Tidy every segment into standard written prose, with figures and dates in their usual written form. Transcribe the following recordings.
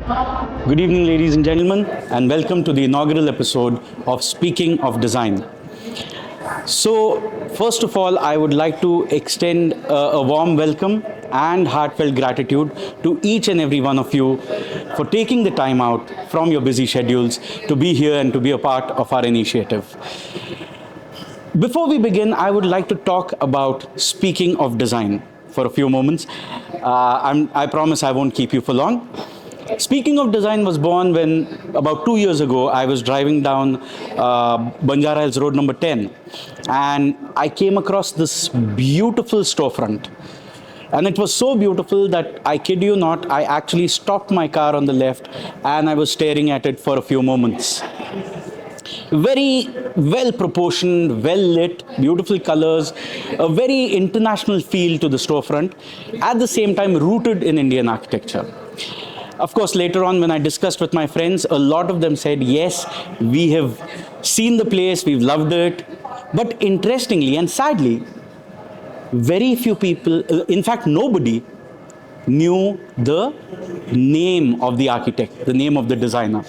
Good evening, ladies and gentlemen, and welcome to the inaugural episode of Speaking of Design. So, first of all, I would like to extend a warm welcome and heartfelt gratitude to each and every one of you for taking the time out from your busy schedules to be here and to be a part of our initiative. Before we begin, I would like to talk about speaking of design for a few moments. I promise I won't keep you for long. Speaking of design was born when, about 2 years ago, I was driving down Banjara Hills Road number 10, and I came across this beautiful storefront. And it was so beautiful that, I kid you not, I actually stopped my car on the left and I was staring at it for a few moments. Very well proportioned, well lit, beautiful colors, a very international feel to the storefront, at the same time rooted in Indian architecture. Of course, later on when I discussed with my friends, a lot of them said, yes, we have seen the place, we've loved it. But interestingly and sadly, very few people, in fact nobody, knew the name of the architect, the name of the designer.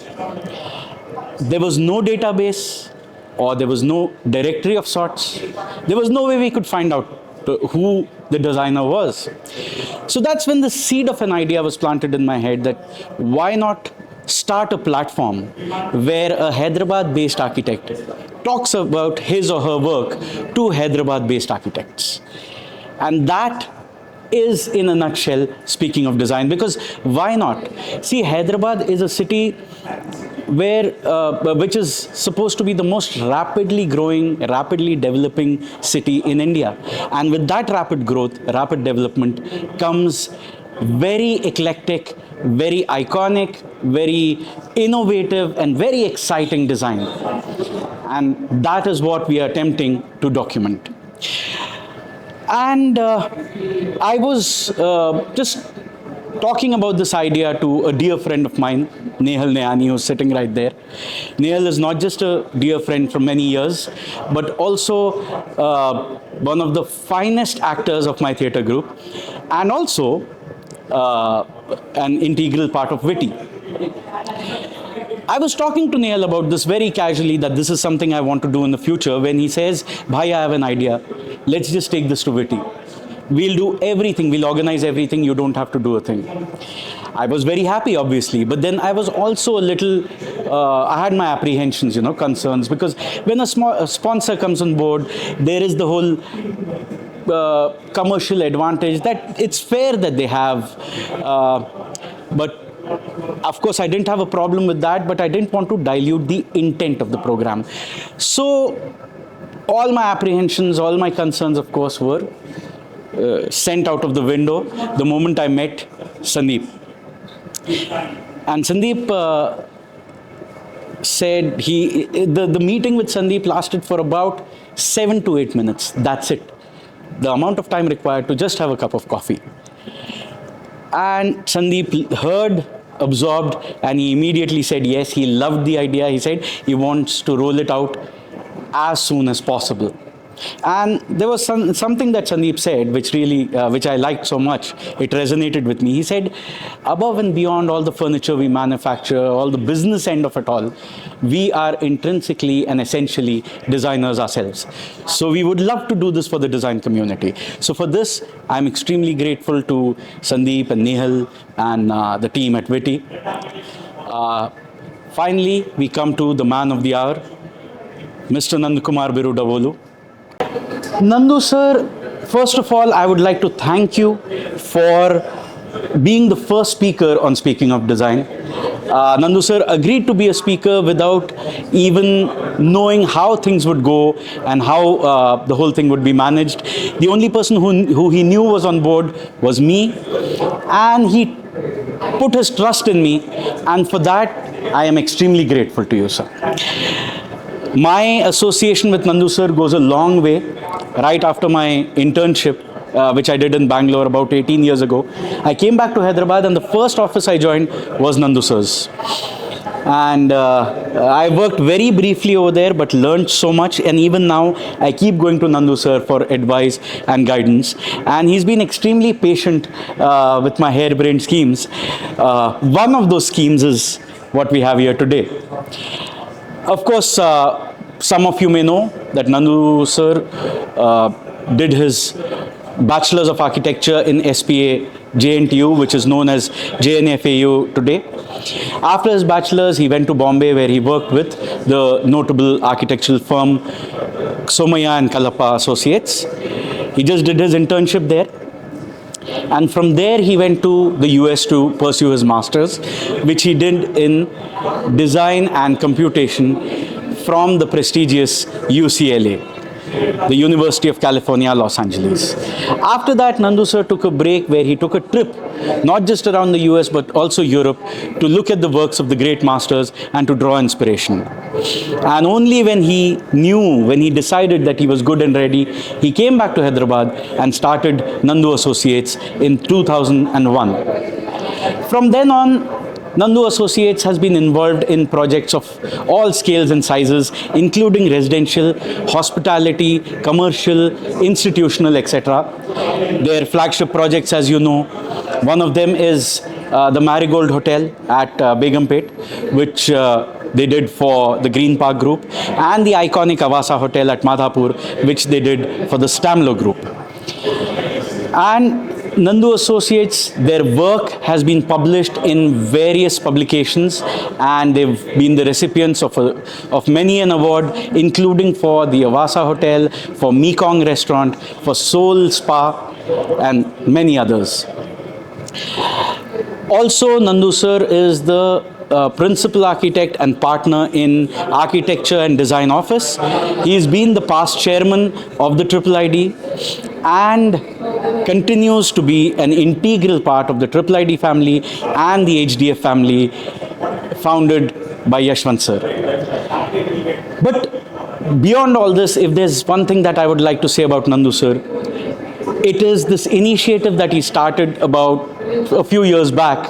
There was no database, or there was no directory of sorts. There was no way we could find out who the designer was. So that's when the seed of an idea was planted in my head, that why not start a platform where a Hyderabad-based architect talks about his or her work to Hyderabad-based architects. And that is, in a nutshell, speaking of design. Because why not? See, Hyderabad is a city which is supposed to be the most rapidly growing, rapidly developing city in India. And with that rapid growth, rapid development, comes very eclectic, very iconic, very innovative, and very exciting design. And that is what we are attempting to document. And I was just talking about this idea to a dear friend of mine, Nehal Nayani, who's sitting right there. Nehal is not just a dear friend for many years, but also one of the finest actors of my theatre group, and also an integral part of Witty. I was talking to Nehal about this very casually, that this is something I want to do in the future, when he says, Bhai, I have an idea. Let's just take this to Witty. We'll do everything, we'll organize everything, you don't have to do a thing. I was very happy, obviously, but then I was also a little, I had my apprehensions, concerns, because when a sponsor comes on board, there is the whole commercial advantage that it's fair that they have, but of course I didn't have a problem with that, but I didn't want to dilute the intent of the program. So all my apprehensions, all my concerns, of course, were sent out of the window the moment I met Sandeep. And Sandeep said the meeting with Sandeep lasted for about 7 to 8 minutes. That's it. The amount of time required to just have a cup of coffee. And Sandeep heard, absorbed, and he immediately said yes, he loved the idea. He said he wants to roll it out as soon as possible. And there was something that Sandeep said which I liked so much. It resonated with me. He said, above and beyond all the furniture we manufacture, all the business end of it all, we are intrinsically and essentially designers ourselves. So we would love to do this for the design community. So for this, I'm extremely grateful to Sandeep and Nehal and the team at Witty. Finally, we come to the man of the hour, Mr. Nandakumar B. Nandu sir, first of all, I would like to thank you for being the first speaker on Speaking of Design. Nandu sir agreed to be a speaker without even knowing how things would go and how the whole thing would be managed. The only person who he knew was on board was me, and he put his trust in me, and for that I am extremely grateful to you, sir. My association with Nandu sir goes a long way. Right after my internship, which I did in Bangalore about 18 years ago, I came back to Hyderabad, and the first office I joined was Nandu sir's. And I worked very briefly over there, but learned so much. And even now, I keep going to Nandu sir for advice and guidance. And he's been extremely patient with my harebrained schemes. One of those schemes is what we have here today. Of course, some of you may know that Nandu sir did his Bachelor's of Architecture in SPA JNTU, which is known as JNFAU today. After his bachelor's, he went to Bombay, where he worked with the notable architectural firm Somaya and Kalappa Associates. He just did his internship there. And from there, he went to the US to pursue his master's, which he did in design and computation from the prestigious UCLA, the University of California, Los Angeles. After that, Nandu sir took a break where he took a trip, not just around the US, but also Europe, to look at the works of the great masters and to draw inspiration. And only when he decided that he was good and ready, he came back to Hyderabad and started Nandu Associates in 2001. From then on, Nandu Associates has been involved in projects of all scales and sizes, including residential, hospitality, commercial, institutional, etc. Their flagship projects, as you know, one of them is the Marigold Hotel at Begumpet, which they did for the Green Park Group, and the iconic Avasa Hotel at Madhapur, which they did for the Stamlo Group. And Nandu Associates, their work has been published in various publications, and they've been the recipients of many an award, including for the Avasa Hotel, for Mekong Restaurant, for Seoul Spa, and many others. Also, Nandu sir is the principal architect and partner in Architecture and Design Office. He's been the past chairman of the IIID and continues to be an integral part of the IIID family and the HDF family, founded by Yashwant sir. But beyond all this, if there's one thing that I would like to say about Nandu sir, it is this initiative that he started about a few years back,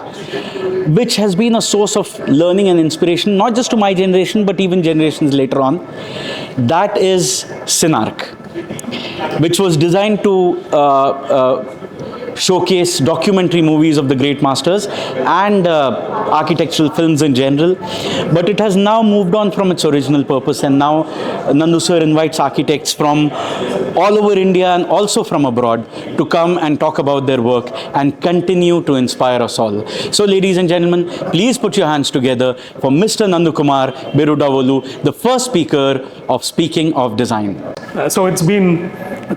which has been a source of learning and inspiration, not just to my generation, but even generations later on. That is Synarch, which was designed to showcase documentary movies of the great masters and architectural films in general. But it has now moved on from its original purpose, and now Nandu sir invites architects from all over India and also from abroad to come and talk about their work and continue to inspire us all. So, ladies and gentlemen, please put your hands together for Mr. Nandakumar B, the first speaker of Speaking of Design. So it's been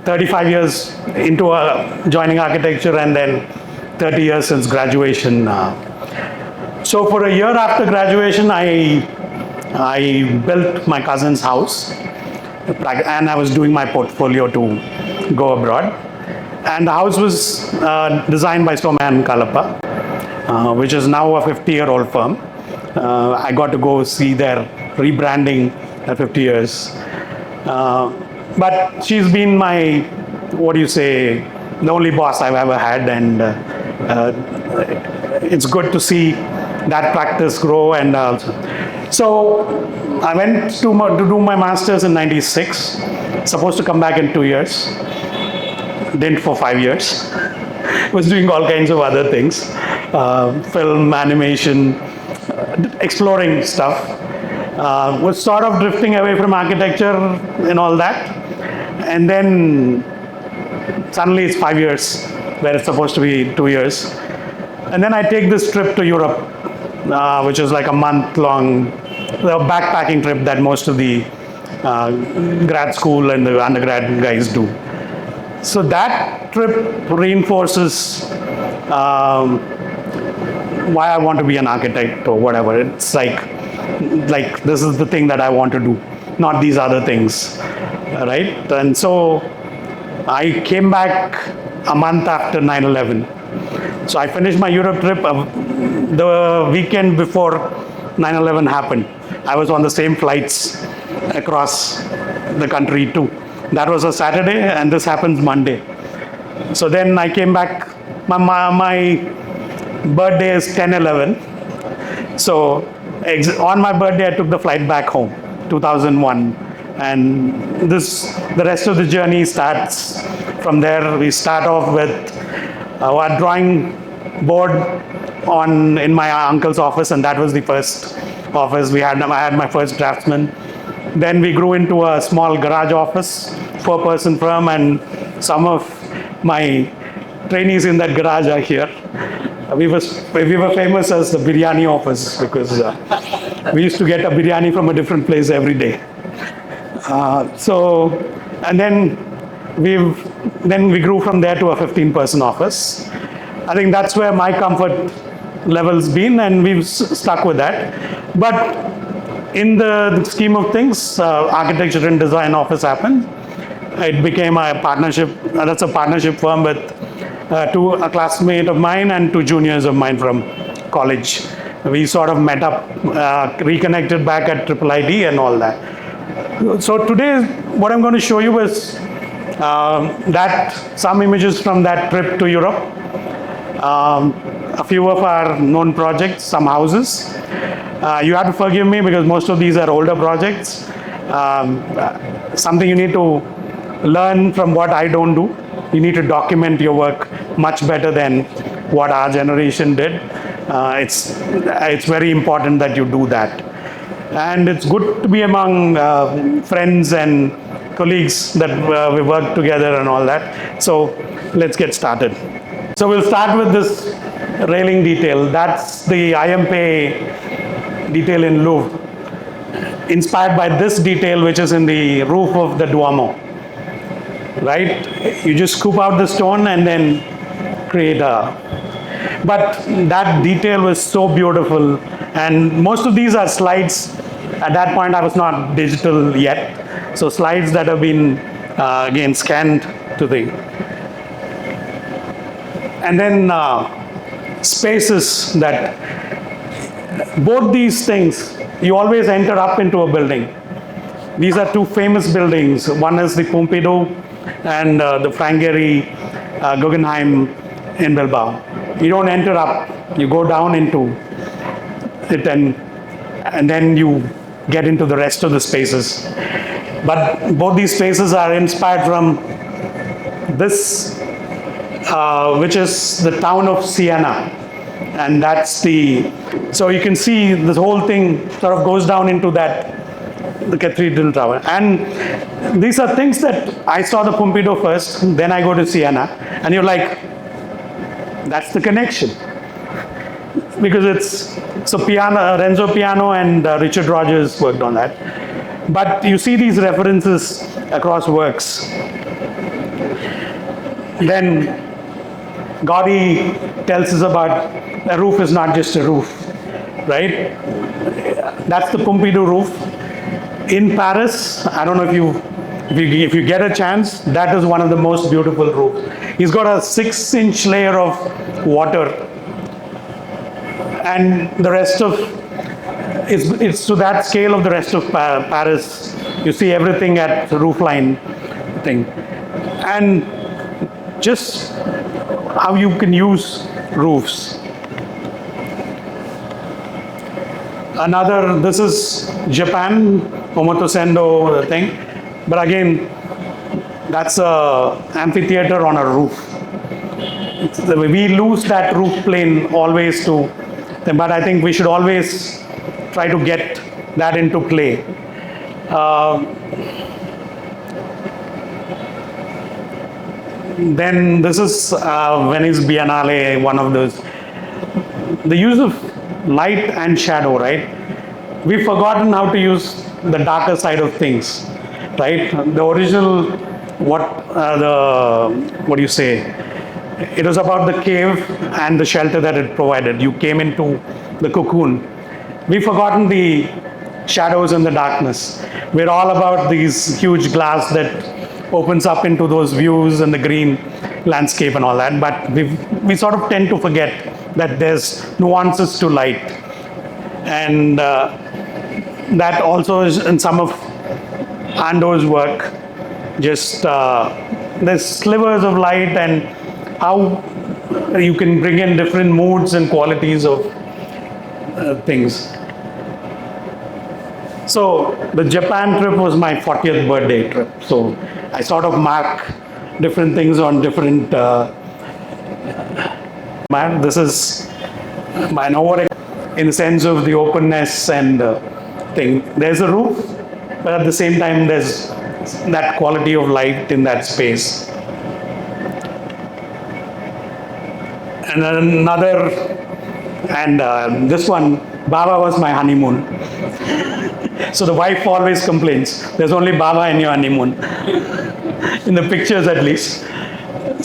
35 years into joining architecture, and then 30 years since graduation. So for a year after graduation, I built my cousin's house, and I was doing my portfolio to go abroad. And the house was designed by Somaya and Kalappa, which is now a 50-year-old firm. I got to go see their rebranding at 50 years. But she's been my, the only boss I've ever had, and it's good to see that practice grow. And so I went to do my master's in 96, supposed to come back in 2 years, didn't for 5 years. Was doing all kinds of other things, film, animation, exploring stuff. Was sort of drifting away from architecture and all that. And then suddenly it's 5 years, where it's supposed to be 2 years. And then I take this trip to Europe, which is like a month-long backpacking trip that most of the grad school and the undergrad guys do. So that trip reinforces why I want to be an architect or whatever. It's like this is the thing that I want to do, not these other things, right? And so I came back a month after 9/11. So I finished my Europe trip the weekend before 9/11 happened. I was on the same flights across the country too. That was a Saturday, and this happens Monday. So then I came back. My birthday is 10/11. So On my birthday, I took the flight back home, 2001. And the rest of the journey starts from there. We start off with our drawing board in my uncle's office, and that was the first office I had my first draftsman. Then we grew into a small garage office, 4-person firm, and some of my trainees in that garage are here. We were famous as the biryani office because we used to get a biryani from a different place every day. And then we grew from there to a 15-person office. I think that's where my comfort level's been, and we've stuck with that. But in the scheme of things, architecture and design office happened. It became a partnership. That's a partnership firm with a classmate of mine and 2 juniors of mine from college. We sort of met up, reconnected back at IIIT and all that. So today, what I'm going to show you is some images from that trip to Europe, a few of our known projects, some houses. You have to forgive me because most of these are older projects. Something you need to learn from what I don't do. You need to document your work much better than what our generation did. It's very important that you do that. And it's good to be among friends and colleagues that we work together and all that. So let's get started. So we'll start with this railing detail. That's the IMP detail in Louvre, inspired by this detail which is in the roof of the Duomo. Right? You just scoop out the stone and then create but that detail was so beautiful, and most of these are slides. At that point I was not digital yet, so slides that have been again scanned to the, and then spaces that, both these things, you always enter up into a building. These are 2 famous buildings. One is the Pompidou and the Frank Gehry Guggenheim in Bilbao. You don't enter up, you go down into it, and then you get into the rest of the spaces. But both these spaces are inspired from this, which is the town of Siena. And that's so you can see this whole thing sort of goes down into the cathedral tower. And these are things that I saw the Pompidou first, then I go to Siena, and you're like, that's the connection. Because Renzo Piano and Richard Rogers worked on that. But you see these references across works. Then Gaudi tells us about a roof is not just a roof, right? That's the Pompidou roof. In Paris, I don't know if you get a chance, that is one of the most beautiful roofs. He's got a 6-inch layer of water, and the rest of it's to that scale of the rest of Paris. You see everything at the roofline thing, and just how you can use roofs. This is Japan, Omotosendo thing, but again, that's a amphitheater on a roof. We lose that roof plane always to them, but I think we should always try to get that into play. Then this is Venice Biennale, one of those. The use of light and shadow, right? We've forgotten how to use the darker side of things, right? The original, what do you say? It was about the cave and the shelter that it provided. You came into the cocoon. We've forgotten the shadows and the darkness. We're all about these huge glass that opens up into those views and the green landscape and all that. But we sort of tend to forget that there's nuances to light. And that also is in some of Ando's work. Just there's slivers of light and how you can bring in different moods and qualities of things. So the Japan trip was my 40th birthday trip. So I sort of mark different things on different. This is my over in the sense of the openness and thing. There's a roof, but at the same time there's that quality of light in that space. And another, and this one, Baba was my honeymoon. So the wife always complains, there's only Baba in your honeymoon, in the pictures at least.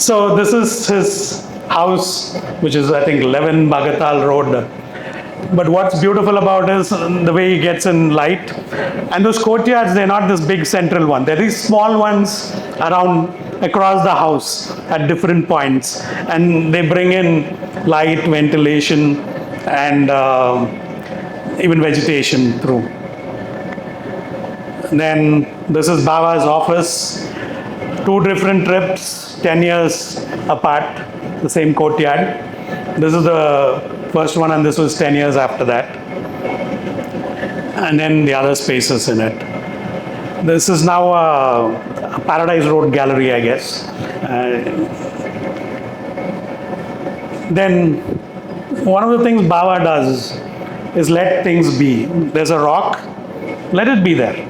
So this is his house, which is I think 11 Bagatal Road. But what's beautiful about is the way he gets in light. And those courtyards, they're not this big central one. They're these small ones around across the house at different points. And they bring in light, ventilation, and even vegetation through. Then this is Baba's office. 2 different trips, 10 years apart, the same courtyard. This is the first one, and this was 10 years after that. And then the other spaces in it. This is now a Paradise Road gallery, I guess. Then one of the things Baba does is let things be. There's a rock, let it be there.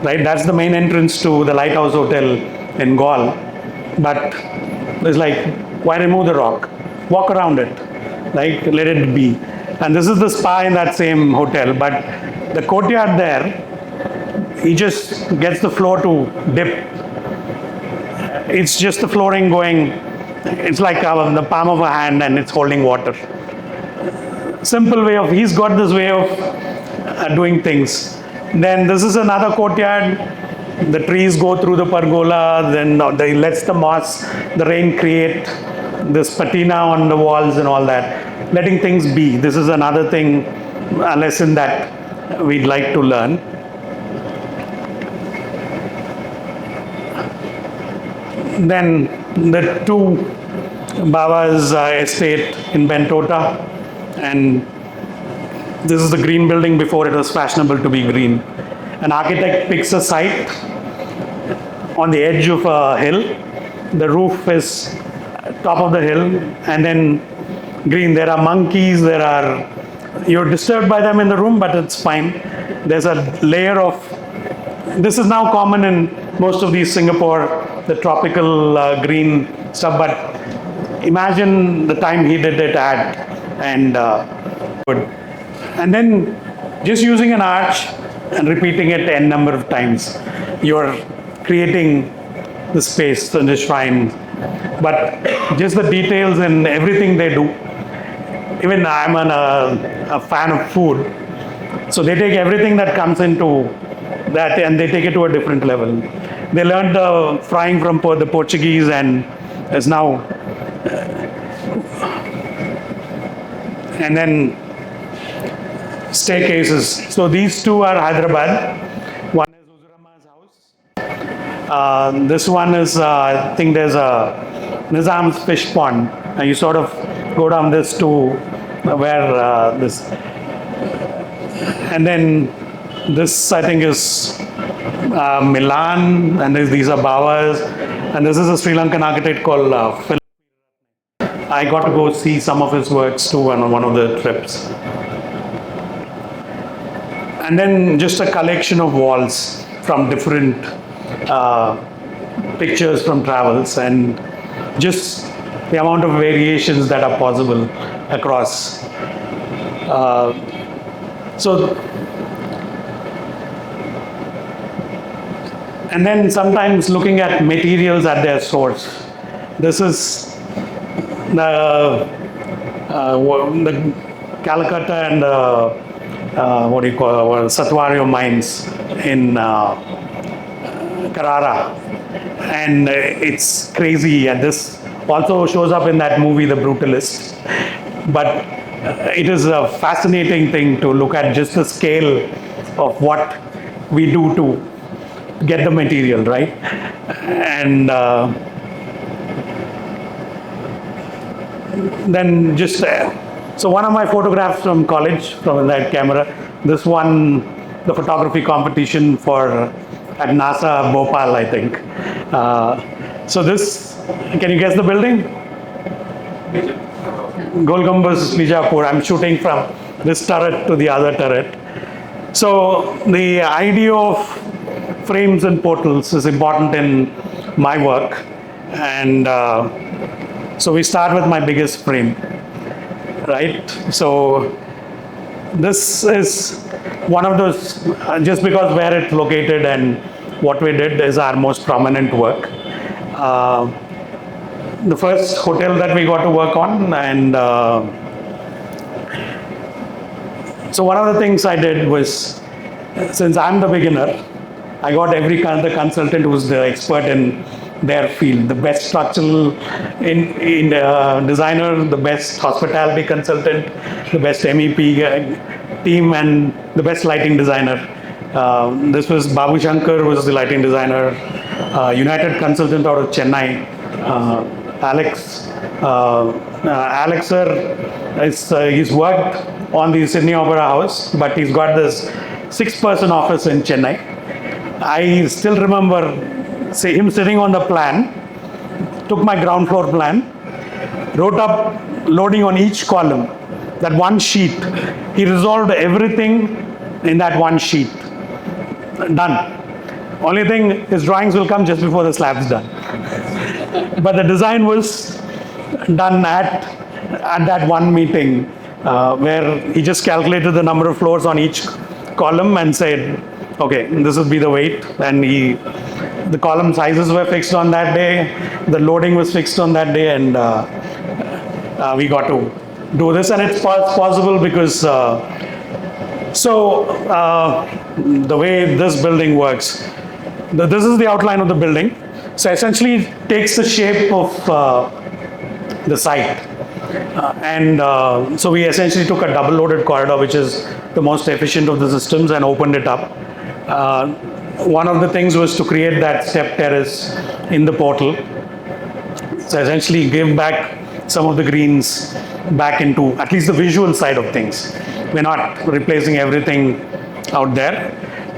Right? That's the main entrance to the Lighthouse Hotel in Gaul. But it's like, why remove the rock? Walk around it. Like, let it be. And this is the spa in that same hotel. But the courtyard there, he just gets the floor to dip. It's just the flooring going, it's like the palm of a hand and it's holding water. Simple way of, he's got this way of doing things. Then this is another courtyard. The trees go through the pergola, then they lets the moss, the rain create this patina on the walls and all that. Letting things be. This is another thing, a lesson that we'd like to learn. Then the 2 Baba's estate in Bentota, and this is the green building before it was fashionable to be green. An architect picks a site on the edge of a hill. The roof is top of the hill, and then green. There are monkeys, you're disturbed by them in the room, but it's fine. There's a layer of, this is now common in most of these Singapore, the tropical green stuff, but imagine the time he did it at, and then just using an arch and repeating it n number of times, you're creating the space and the shrine. But just the details in everything they do. Even I'm a fan of food, so they take everything that comes into that and they take it to a different level. They learned frying from the Portuguese, and is now and then staircases. So these 2 are Hyderabad. One is Uzurama's house. This one is, I think there's a Nizam's fish pond. And you sort of go down this to where this, and then this I think is Milan, and these are Babas, and this is a Sri Lankan architect called Philip. I got to go see some of his works too on one of the trips. And then just a collection of walls from different pictures from travels, and just the amount of variations that are possible across. And then sometimes looking at materials at their source. This is the Calcutta and Satwario mines in Carrara, and it's crazy. And this also shows up in that movie, The Brutalist. But it is a fascinating thing to look at, just the scale of what we do to get the material, right? And then just so one of my photographs from college, from that camera, this one the photography competition for at NASA Bhopal, I think. So this, can you guess the building? Golgumbas, Bijapur. I'm shooting from this turret to the other turret. So the idea of frames and portals is important in my work, and so we start with my biggest frame, right? So this is one of those, just because where it's located and what we did is our most prominent work. The first hotel that we got to work on, and so one of the things I did was, since I'm the beginner, I got every kind of the consultant who's the expert in their field, the best structural in designer, the best hospitality consultant, the best MEP team, and the best lighting designer. This was Babu Shankar, who was the lighting designer, United consultant out of Chennai. Alex sir, he's worked on the Sydney Opera House, but he's got this 6-person office in Chennai. I still remember him sitting on the plan, took my ground floor plan, wrote up loading on each column, that one sheet. He resolved everything in that one sheet. Done. Only thing, his drawings will come just before the slab's done. But the design was done at that one meeting, where he just calculated the number of floors on each column and said, okay, this will be the weight. And the column sizes were fixed on that day, the loading was fixed on that day, and we got to do this. And it's possible because the way this building works, this is the outline of the building. So essentially it takes the shape of the site. So we essentially took a double loaded corridor, which is the most efficient of the systems, and opened it up. One of the things was to create that step terrace in the portal. So essentially give back some of the greens back into at least the visual side of things. We're not replacing everything out there.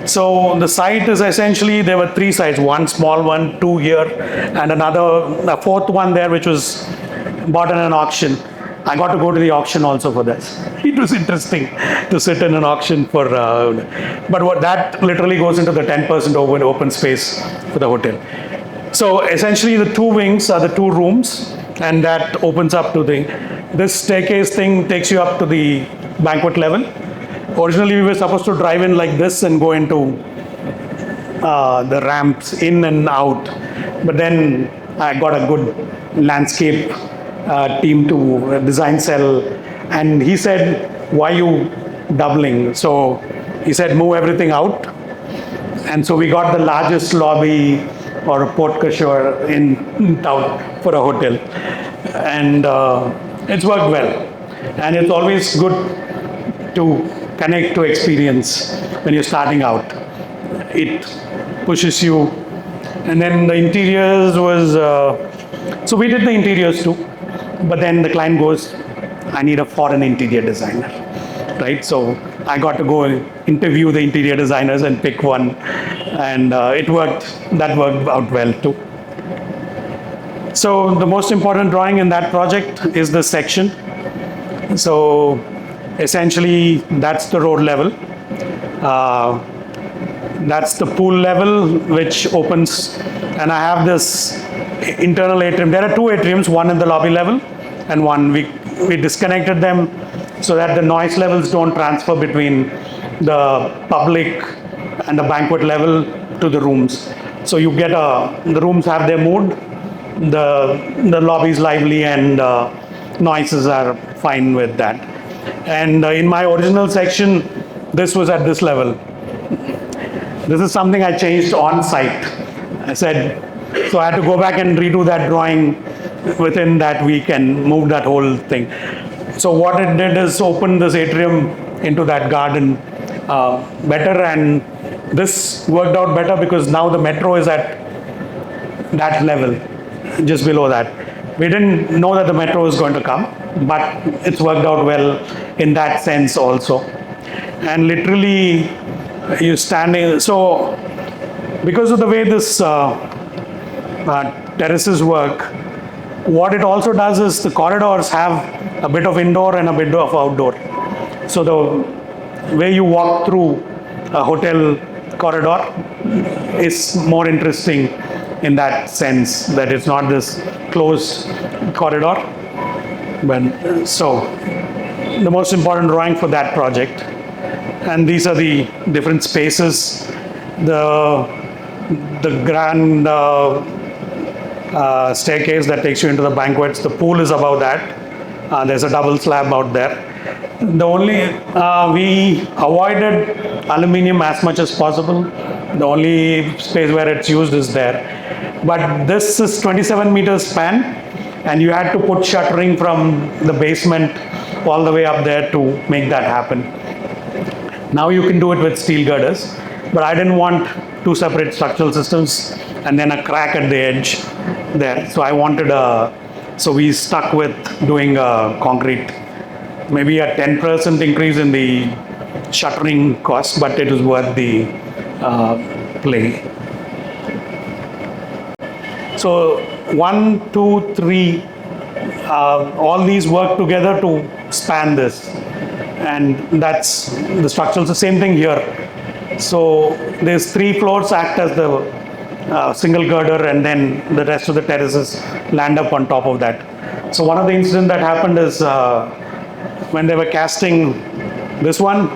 So the site is essentially, there were 3 sites, one small one, 2 here, and a 4th one there, which was bought in an auction. I got to go to the auction also for this. It was interesting to sit in an auction for, but what that literally goes into the 10% open space for the hotel. So essentially the 2 wings are the 2 rooms, and that opens up to this staircase thing takes you up to the banquet level. Originally we were supposed to drive in like this and go into the ramps in and out, but then I got a good landscape team to design cell, and he said, why you doubling? So he said, move everything out. And so we got the largest lobby or a porte cochere in town for a hotel, and it's worked well. And it's always good to connect to experience when you're starting out. It pushes you. And then the interiors was, so we did the interiors too, but then the client goes, I need a foreign interior designer, right? So I got to go interview the interior designers and pick one, and that worked out well too. So the most important drawing in that project is this section. So essentially that's the road level. That's the pool level, which opens, and I have this internal atrium. There are 2 atriums, one in the lobby level and one we disconnected them so that the noise levels don't transfer between the public and the banquet level to the rooms. So you get the rooms have their mood, the lobby is lively, and noises are fine with that. And in my original section, this was at this level. This is something I changed on site. I said, so I had to go back and redo that drawing within that week and move that whole thing. So what it did is open this atrium into that garden better, and this worked out better because now the metro is at that level, just below that. We didn't know that the metro is going to come, but it's worked out well in that sense also. And literally you standing. So because of the way this terraces work, what it also does is the corridors have a bit of indoor and a bit of outdoor. So the way you walk through a hotel corridor is more interesting in that sense, that it's not this closed corridor. But so the most important drawing for that project. And these are the different spaces. The grand staircase that takes you into the banquets. The pool is above that. There's a double slab out there. The only, we avoided aluminium as much as possible. The only space where it's used is there. But this is 27 meters span, and you had to put shuttering from the basement all the way up there to make that happen. Now you can do it with steel girders, but I didn't want two separate structural systems and then a crack at the edge there. So I wanted so we stuck with doing concrete. Maybe a 10% increase in the shuttering cost, but it was worth the play. So 1, 2, 3, all these work together to span this. And that's the structure. It's the same thing here. So there's 3 floors act as the single girder, and then the rest of the terraces land up on top of that. So one of the incidents that happened is when they were casting this one,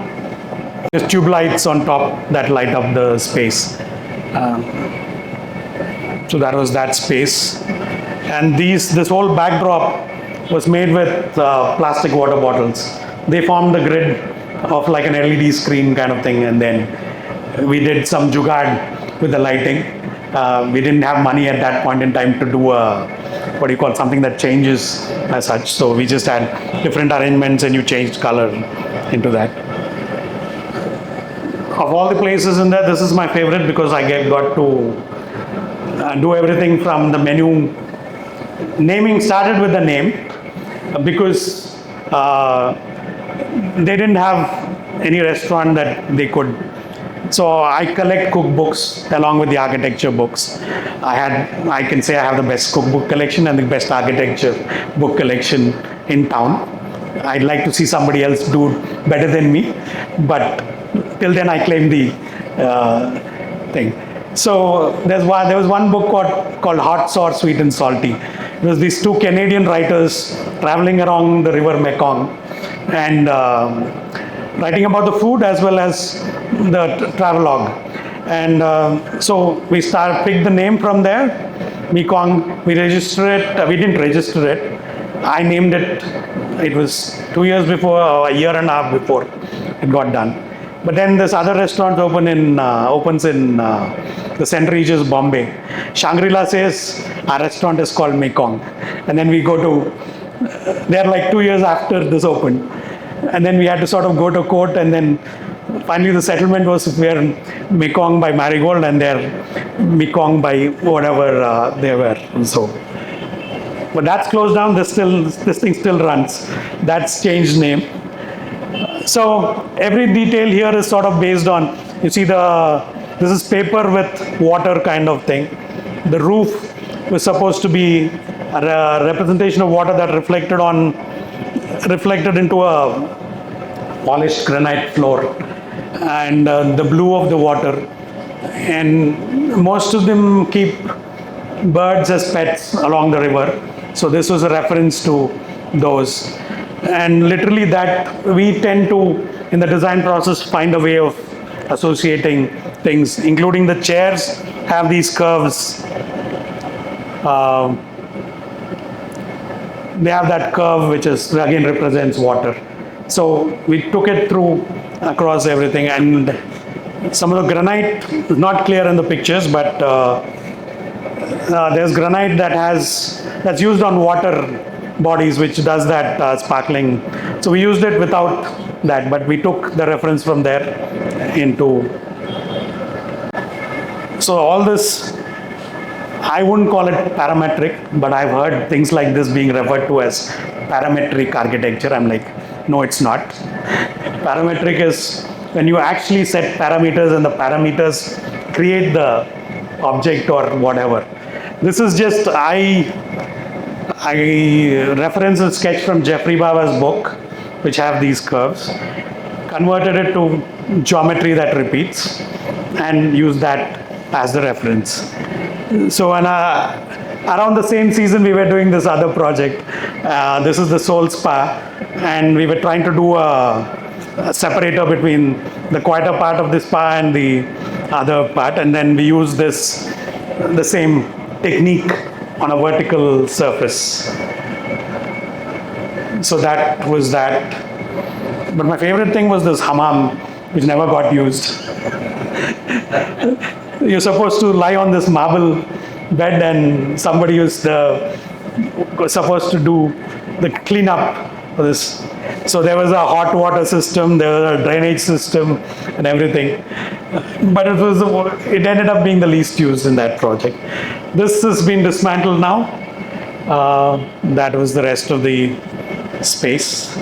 there's tube lights on top that light up the space. So that was that space. And this whole backdrop was made with plastic water bottles. They formed the grid of like an LED screen kind of thing, and then we did some jugaad with the lighting. We didn't have money at that point in time to do something that changes as such. So we just had different arrangements, and you changed color into that. Of all the places in there, this is my favorite because I got to do everything from the menu. Naming started with the name because they didn't have any restaurant that they could. So I collect cookbooks along with the architecture books. I can say I have the best cookbook collection and the best architecture book collection in town. I'd like to see somebody else do better than me, but till then I claim the thing. So there was one book called Hot, Sour, Sweet and Salty. It was these 2 Canadian writers traveling around the river Mekong and writing about the food as well as the travelogue. And so we picked the name from there, Mekong. We registered it. We didn't register it. I named it. It was 2 years before, or a year and a half before it got done. But then this other restaurant opens in the St. Regis, Bombay. Shangri-La says our restaurant is called Mekong. And then we go to, they're like 2 years after this opened. And then we had to sort of go to court, and then finally the settlement was we're Mekong by Marigold and they're Mekong by whatever they were. So, but that's closed down. This thing still runs. That's changed name. So every detail here is sort of based on, you see this is paper with water kind of thing. The roof was supposed to be a representation of water that reflected into a polished granite floor, and the blue of the water. And most of them keep birds as pets along the river. So this was a reference to those. And literally that we tend to, in the design process, find a way of associating things, including the chairs have these curves. They have that curve which is again represents water. So we took it through across everything, and some of the granite is not clear in the pictures, but there's granite that's used on water bodies, which does that sparkling. So we used it without that, but we took the reference from there into. So all this, I wouldn't call it parametric, but I've heard things like this being referred to as parametric architecture. I'm like, no, it's not. Parametric is when you actually set parameters and the parameters create the object or whatever. This is just, I reference a sketch from Jeffrey Baba's book, which have these curves, converted it to geometry that repeats, and use that as the reference. So around the same season, we were doing this other project. This is the Soul Spa, and we were trying to do a separator between the quieter part of the spa and the other part, and then we use the same technique on a vertical surface. So that was that. But my favorite thing was this hammam, which never got used. You're supposed to lie on this marble bed, and somebody was supposed to do the cleanup for this. So there was a hot water system, there was a drainage system, and everything. But it ended up being the least used in that project. This has been dismantled now. That was the rest of the space.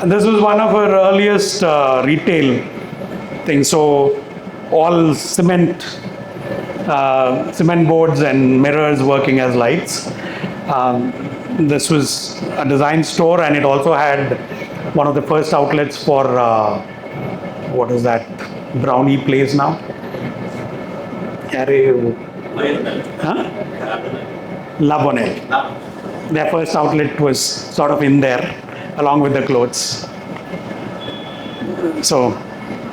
And this was one of our earliest retail things. So all cement boards and mirrors working as lights. This was a design store, and it also had one of the first outlets for what is that brownie place now? La Bonnet. Their first outlet was sort of in there, along with the clothes. So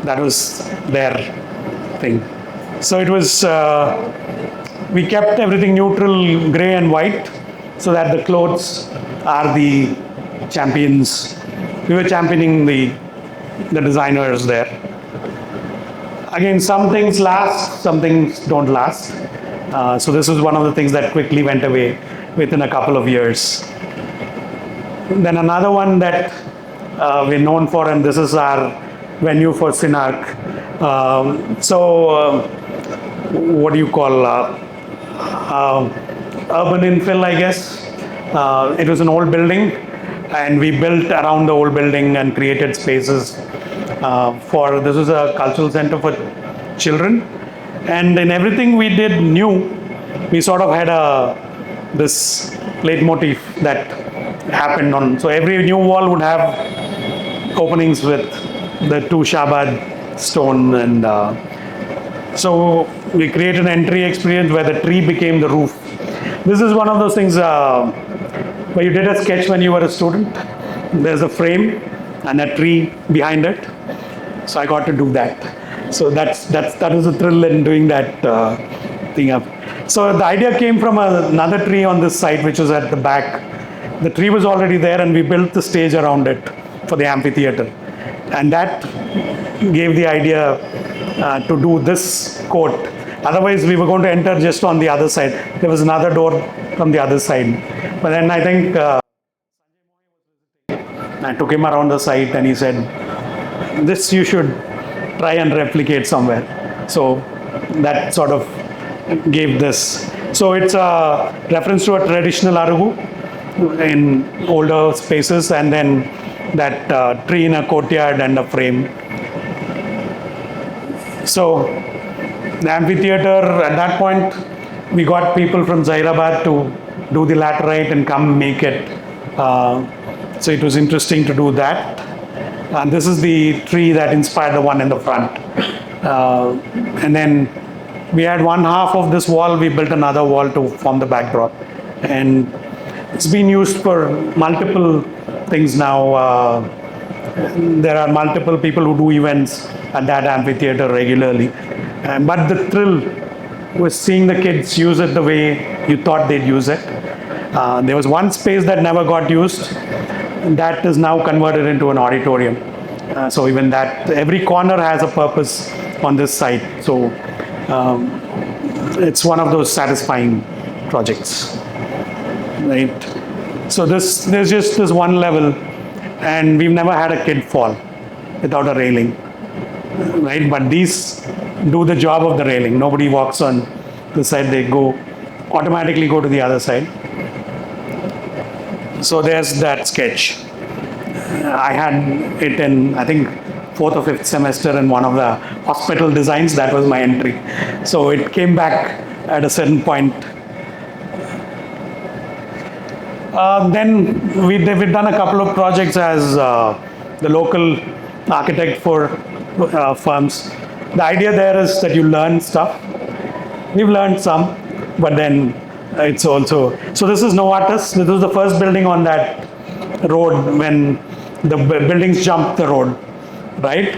that was their thing. So it was, we kept everything neutral, gray and white, so that the clothes are the champions. We were championing the designers there. Again, some things last, some things don't last. So this was one of the things that quickly went away within a couple of years. Then another one that we're known for, and this is our venue for Synarch. What do you call urban infill, I guess. It was an old building, and we built around the old building and created spaces this was a cultural center for children. And in everything we did new, we sort of had this leitmotif that happened on. So every new wall would have openings with the two Shabad stone, and so we created an entry experience where the tree became the roof. This is one of those things where you did a sketch when you were a student. There's a frame and a tree behind it. So I got to do that. So that was a thrill in doing that thing up. So the idea came from another tree on this side, which was at the back. The tree was already there, and we built the stage around it for the amphitheater. And that gave the idea to do this court. Otherwise, we were going to enter just on the other side. There was another door from the other side. But then I think I took him around the site, and he said, this you should try and replicate somewhere. So that sort of gave this. So it's a reference to a traditional Arugu in older spaces, and then that tree in a courtyard and a frame. So the amphitheater, at that point, we got people from Zairabad to do the laterite and come make it. So it was interesting to do that. And this is the tree that inspired the one in the front. And then we had one half of this wall, we built another wall to form the backdrop. And it's been used for multiple things now. There are multiple people who do events at that amphitheater regularly. But the thrill was seeing the kids use it the way you thought they'd use it. There was one space that never got used. That is now converted into an auditorium. So even that, every corner has a purpose on this site. So it's one of those satisfying projects, right? So there's just this one level, and we've never had a kid fall without a railing, right? But these do the job of the railing. Nobody walks on the side, they automatically go to the other side. So there's that sketch. I had it in, I think, fourth or fifth semester in one of the hospital designs. That was my entry. So it came back at a certain point. Then we've done a couple of projects as the local architect for firms. The idea there is that you learn stuff. We've learned some, but then it's also, so this is Novartis. This was the first building on that road when the buildings jumped the road, right?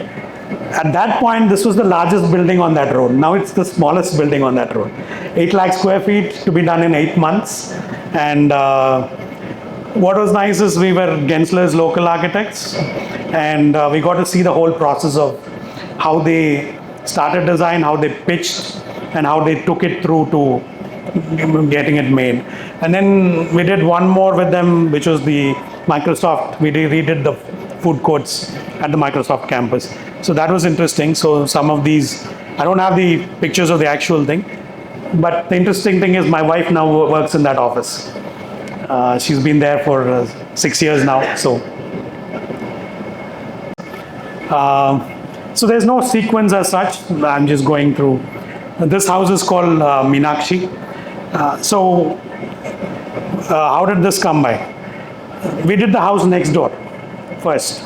At that point, this was the largest building on that road. Now it's the smallest building on that road. 8 lakh square feet to be done in 8 months. And what was nice is we were Gensler's local architects, and we got to see the whole process of how they started design, how they pitched, and how they took it through to getting it made. And then we did one more with them, which was the Microsoft. We redid the food courts at the Microsoft campus. So that was interesting. So some of these, I don't have the pictures of the actual thing, but the interesting thing is my wife now works in that office. She's been there for 6 years now. So there's no sequence as such. I'm just going through. This house is called Meenakshi. How did this come by? We did the house next door first.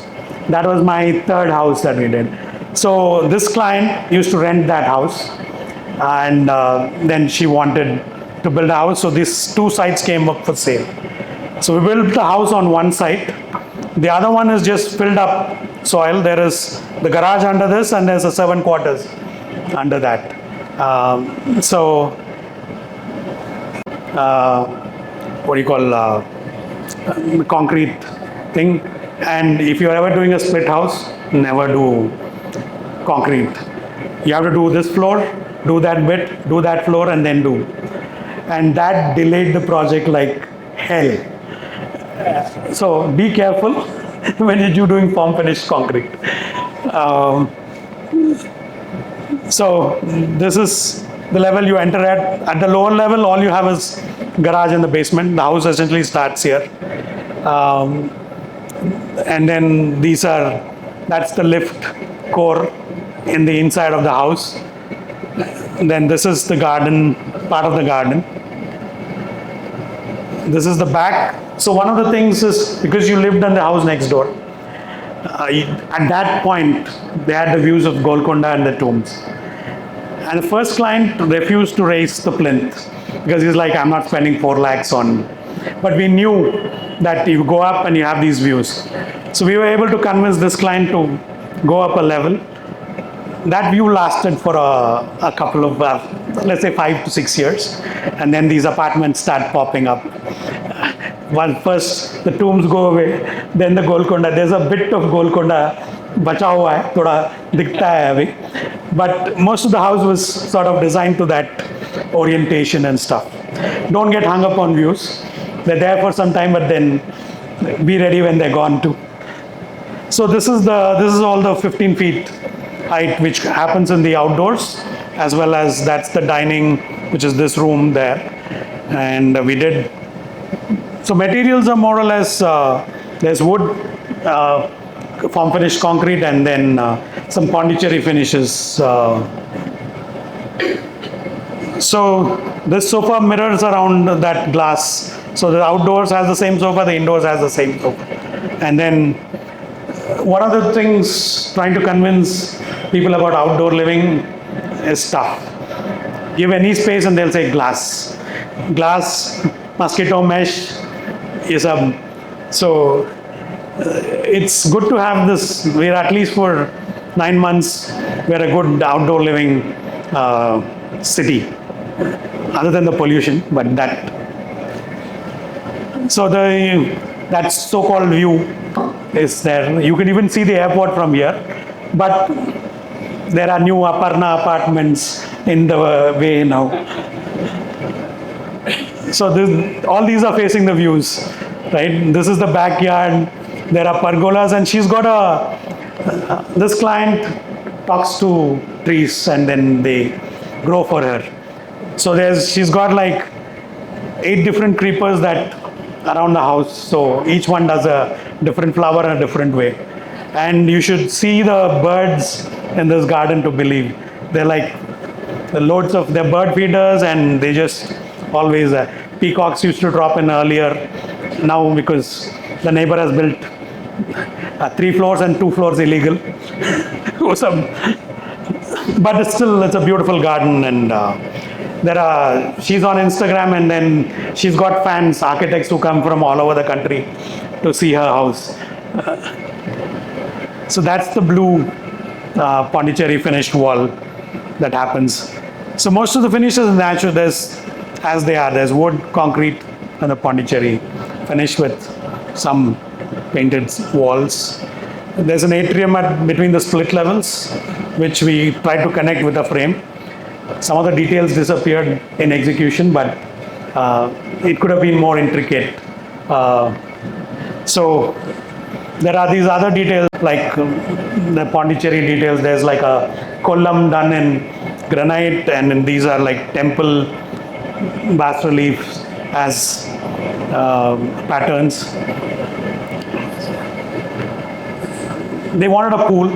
That was my third house that we did. So this client used to rent that house, and then she wanted to build a house. So these two sites came up for sale. So we built the house on one site. The other one is just filled up soil. There is the garage under this, and there's a 7 quarters under that. What do you call concrete thing. And if you're ever doing a split house, never do concrete. You have to do this floor, do that bit, do that floor, and then do. And that delayed the project like hell. So be careful when you're doing form finished concrete. So this is the level you enter at. At the lower level, all you have is garage in the basement. The house essentially starts here. And then that's the lift core in the inside of the house. And then this is the garden, part of the garden. This is the back. So one of the things is, because you lived in the house next door, at that point, they had the views of Golconda and the tombs. And the first client refused to raise the plinth because he's like, I'm not spending 4 lakhs on. But we knew that you go up and you have these views. So we were able to convince this client to go up a level. That view lasted for a couple of, let's say 5 to 6 years. And then these apartments start popping up. Well, first the tombs go away, then the Golconda. There's a bit of Golconda बचा हुआ है, थोड़ा दिखता है अभी. But most of the house was sort of designed to that orientation and stuff. Don't get hung up on views. They're there for some time, but then be ready when they're gone too. So this is all the 15 feet height which happens in the outdoors, as well as that's the dining, which is this room there. And we did. So materials are more or less, there's wood, form finished concrete, and then some Pondicherry finishes. So this sofa mirrors around that glass. So the outdoors has the same sofa, the indoors has the same sofa. And then one of the things trying to convince people about outdoor living is tough. Give any space and they'll say glass. Glass, mosquito mesh is a, so it's good to have this. We're at least for 9 months, we're a good outdoor living city, other than the pollution, but that. So that so-called view is there. You can even see the airport from here, but there are new Aparna apartments in the way now. So all these are facing the views, right? This is the backyard. There are pergolas, and she's got this client talks to trees and then they grow for her. So she's got like 8 different creepers that around the house. So each one does a different flower in a different way. And you should see the birds in this garden to believe. They're like loads of, they're bird feeders, and they just always, peacocks used to drop in earlier. Now because the neighbor has built 3 floors and 2 floors illegal. But it's still, it's a beautiful garden. And she's on Instagram, and then she's got fans, architects who come from all over the country to see her house. So that's the blue Pondicherry finished wall that happens. So most of the finishes is natural. There's, as they are, there's wood, concrete, and the Pondicherry finished with some painted walls. There's an atrium between the split levels, which we tried to connect with a frame. Some of the details disappeared in execution, but it could have been more intricate. So there are these other details, like the Pondicherry details. There's like a column done in granite, and these are like temple bas reliefs as patterns. They wanted a pool.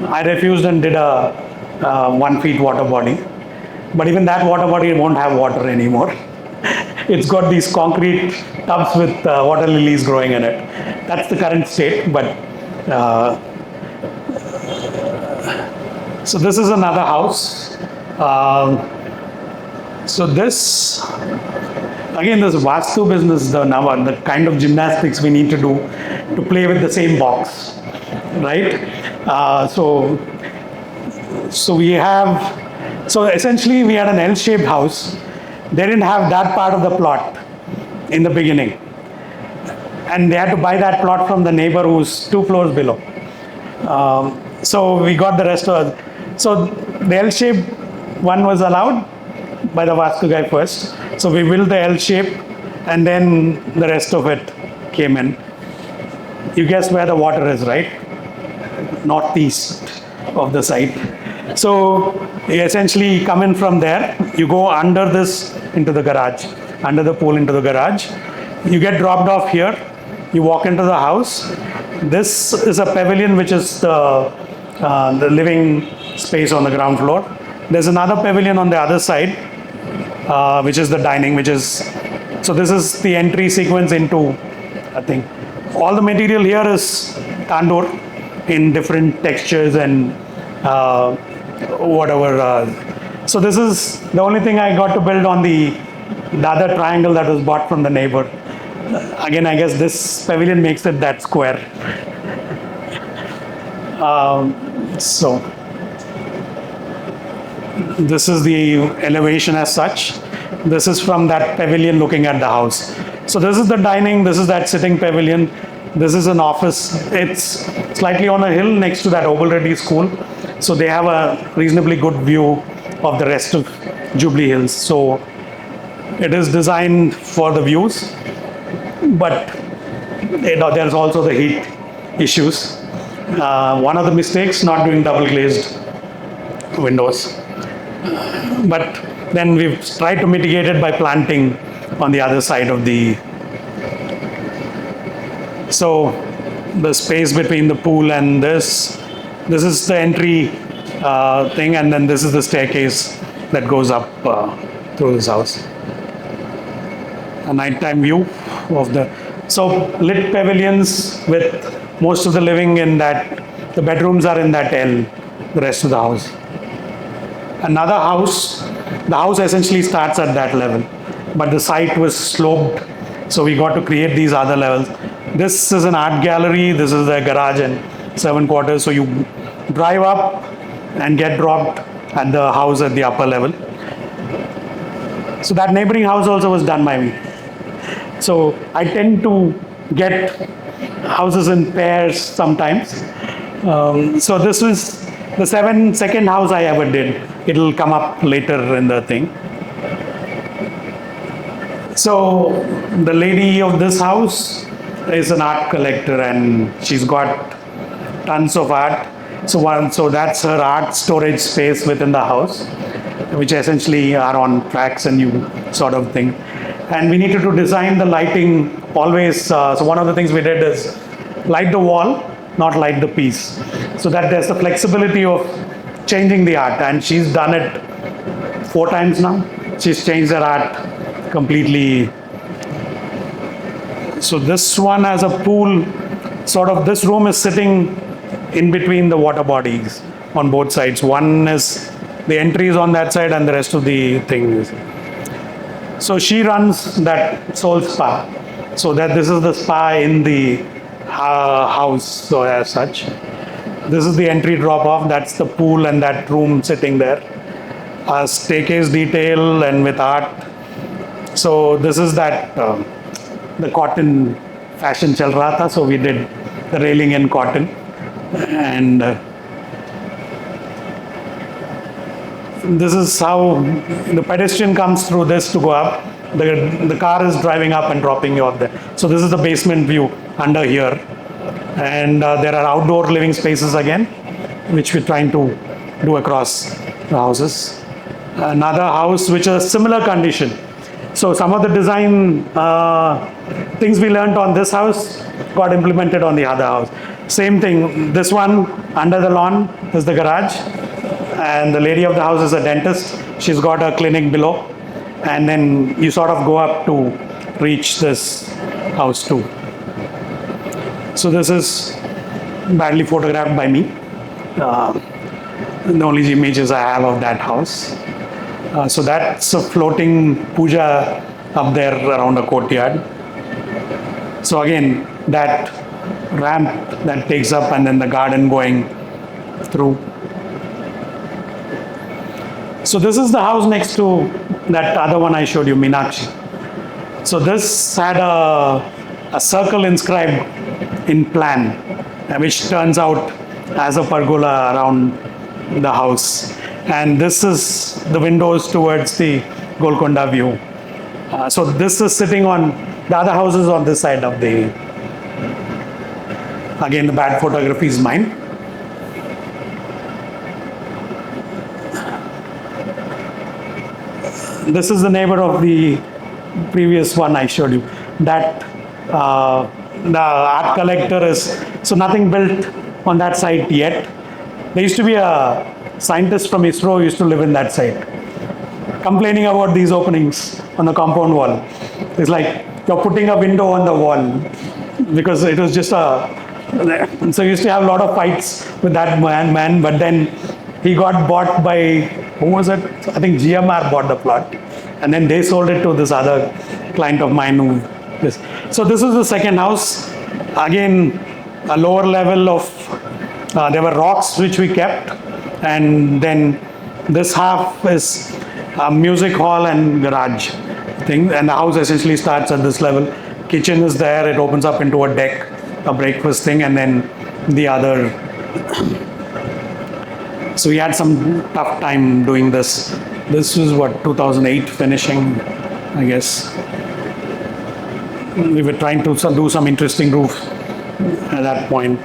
I refused and did a 1 feet water body. But even that water body won't have water anymore. It's got these concrete tubs with water lilies growing in it. That's the current state. But so this is another house. So this, again, this Vastu business, the kind of gymnastics we need to do to play with the same box, right? So we have, so essentially we had an L-shaped house. They didn't have that part of the plot in the beginning. And they had to buy that plot from the neighbor who's 2 floors below. So we got the rest of it. So the L-shaped one was allowed by the Vastu guy first. So we built the L shape, and then the rest of it came in. You guess where the water is, right? Northeast of the site. So you essentially come in from there. You go under this into the garage, under the pool into the garage. You get dropped off here. You walk into the house. This is a pavilion, which is the living space on the ground floor. There's another pavilion on the other side, which is the dining, which is, so this is the entry sequence into, I think, all the material here is tandoor in different textures and whatever. So this is the only thing I got to build on the other triangle that was bought from the neighbor. Again, I guess this pavilion makes it that square. So this is the elevation as such. This is from that pavilion looking at the house. So this is the dining, this is that sitting pavilion, this is an office. It's slightly on a hill next to that Obalreddy school. So they have a reasonably good view of the rest of Jubilee Hills. So it is designed for the views, but there's also the heat issues. One of the mistakes, not doing double glazed windows. But then we've tried to mitigate it by planting on the other side of the, so the space between the pool and this is the entry thing, and then this is the staircase that goes up through this house. A nighttime view of the, so lit pavilions with most of the living in that, the bedrooms are in that L, the rest of the house. Another house, the house essentially starts at that level, but the site was sloped, so we got to create these other levels. This is an art gallery, this is the garage and servant quarters, so you drive up and get dropped at the house at the upper level. So that neighboring house also was done by me. So I tend to get houses in pairs sometimes. So this was the second house I ever did. It'll come up later in the thing. So the lady of this house is an art collector, and she's got tons of art. So that's her art storage space within the house, which essentially are on tracks and you sort of thing. And we needed to design the lighting always. So one of the things we did is light the wall, not light the piece. So that there's the flexibility of changing the art. And she's done it 4 times now. She's changed her art completely. So this one has a pool, sort of this room is sitting in between the water bodies on both sides. One is, the entry is on that side and the rest of the thing is. So she runs that Soul Spa. So that this is the spa in the house, so as such. This is the entry drop off, that's the pool and that room sitting there. A staircase detail and with art. So this is that, the cotton fashion chal raha tha, so we did the railing in cotton. And this is how the pedestrian comes through this to go up. The car is driving up and dropping you up there. So this is the basement view under here. And there are outdoor living spaces again, which we're trying to do across the houses. Another house which is similar condition. So some of the design things we learned on this house got implemented on the other house. Same thing, this one under the lawn is the garage. And the lady of the house is a dentist. She's got a clinic below. And then you sort of go up to reach this house too. So this is badly photographed by me. The only images I have of that house. So that's a floating puja up there around a courtyard. So again, that ramp that takes up and then the garden going through. So this is the house next to that other one I showed you, Meenakshi. So this had a circle inscribed in plan, which turns out as a pergola around the house. And this is the windows towards the Golconda view. So this is sitting on, the other house is on this side of the, again the bad photography is mine. This is the neighbor of the previous one I showed you. That the art collector is, so nothing built on that site yet. There used to be a scientist from ISRO who used to live in that site, complaining about these openings on the compound wall. It's like you're putting a window on the wall, because it was just a, so he used to have a lot of fights with that man, but then he got bought by, who was it? I think GMR bought the plot. And then they sold it to this other client of mine who this. So this is the second house. Again, a lower level of, there were rocks which we kept. And then this half is a music hall and garage thing. And the house essentially starts at this level. Kitchen is there. It opens up into a deck, a breakfast thing, and then the other. So we had some tough time doing this. This was what, 2008 finishing, I guess. We were trying to do some interesting roof at that point.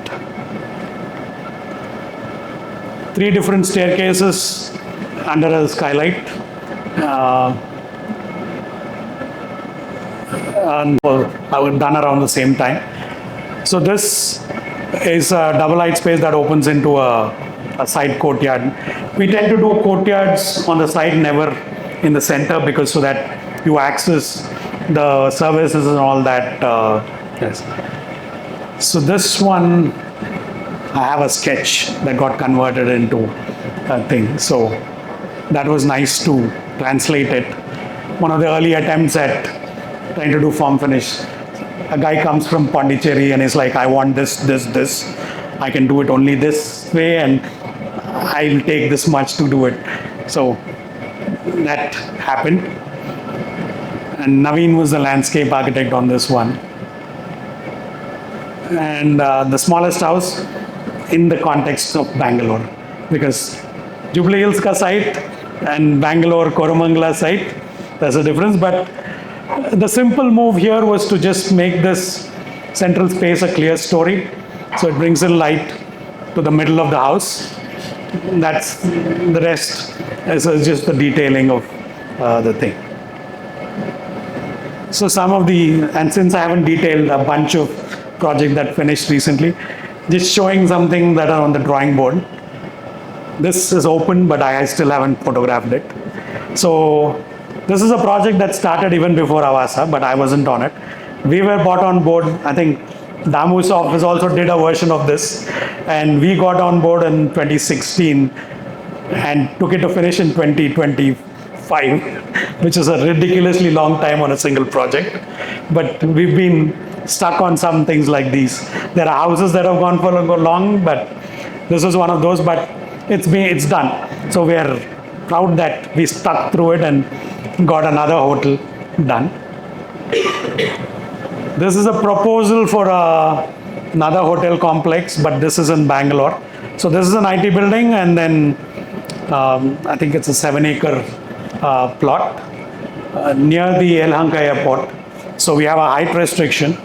3 different staircases under a skylight. And I was done around the same time. So this is a double height space that opens into a side courtyard. We tend to do courtyards on the side, never in the center, because so that you access the services and all that. Yes. So this one, I have a sketch that got converted into a thing. So that was nice to translate it. One of the early attempts at trying to do form finish. A guy comes from Pondicherry and is like, I want this. I can do it only this way, and I'll take this much to do it. So that happened. And Naveen was the landscape architect on this one. And the smallest house in the context of Bangalore, because Jubilee Hills ka site and Bangalore Koramangala site, there's a difference. But the simple move here was to just make this central space a clear story. So it brings in light to the middle of the house. That's the rest is just the detailing of the thing. So some of the, and since I haven't detailed a bunch of project that finished recently. Just showing something that are on the drawing board. This is open, but I still haven't photographed it. So this is a project that started even before Avasa, but I wasn't on it. We were brought on board. I think Damu's office also did a version of this, and we got on board in 2016 and took it to finish in 2025, which is a ridiculously long time on a single project. But we've been stuck on some things like these. There are houses that have gone for long, but this is one of those. But it's done. So we are proud that we stuck through it and got another hotel done. This is a proposal for another hotel complex, but this is in Bangalore. So this is an IT building, and then I think it's a 7-acre plot near the Yelahanka airport. So we have a height restriction,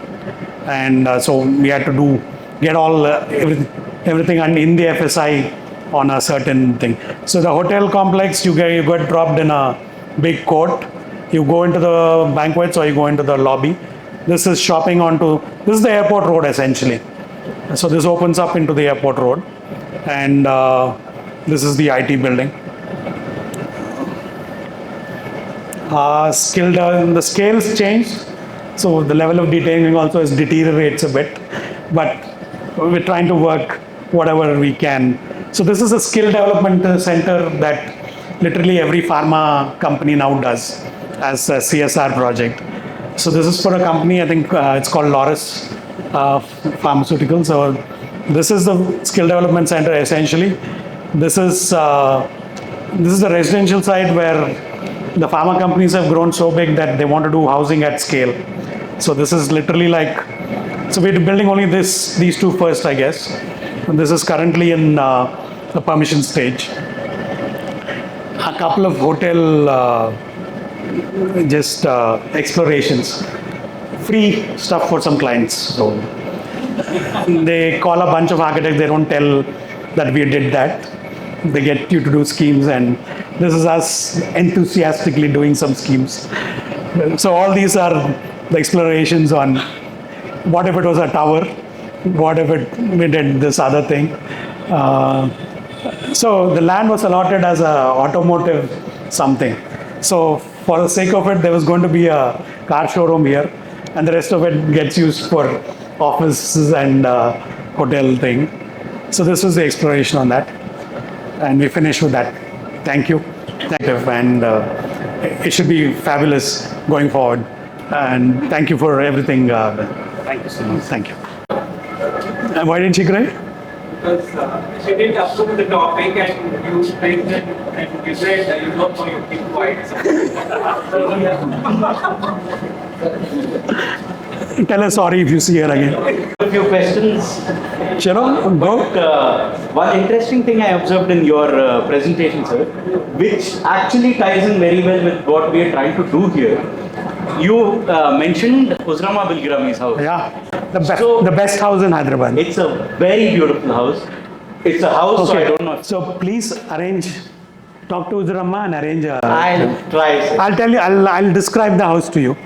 and so we had to get all everything in the FSI on a certain thing. So the hotel complex, you get dropped in a big court. You go into the banquets or you go into the lobby. This is this is the airport road essentially. So this opens up into the airport road, and this is the IT building. The scales changed, so the level of detailing also deteriorates a bit, but we're trying to work whatever we can. So this is a skill development center that literally every pharma company now does as a CSR project. So this is for a company, I think it's called Loris Pharmaceuticals. So this is the skill development center essentially. This is the residential side where the pharma companies have grown so big that they want to do housing at scale. So this is literally like, so we're building only these two first, I guess. And this is currently in the permission stage. A couple of hotel explorations, free stuff for some clients. So they call a bunch of architects, they don't tell that we did that. They get you to do schemes, and this is us enthusiastically doing some schemes. So all these are the explorations on what if it was a tower, what if we did this other thing. So the land was allotted as a automotive something. So for the sake of it, there was going to be a car showroom here, and the rest of it gets used for offices and hotel thing. So this was the exploration on that, and we finished with that. Thank you. And it should be fabulous going forward. And thank you for everything. Thank you so much. Thank you. And why didn't she cry? Because she didn't approve the topic, and you explained it, and you said that you don't know, you keep quiet. Tell her sorry if you see her again. A few questions. Chalo, go. One interesting thing I observed in your presentation, sir, which actually ties in very well with what we are trying to do here. You mentioned Uzrama Bilgrami's house. Yeah, the best house in Hyderabad. It's a very beautiful house. It's a house, so I don't know. So please talk to Uzrama and arrange I'll try, sir. I'll tell you, I'll describe the house to you.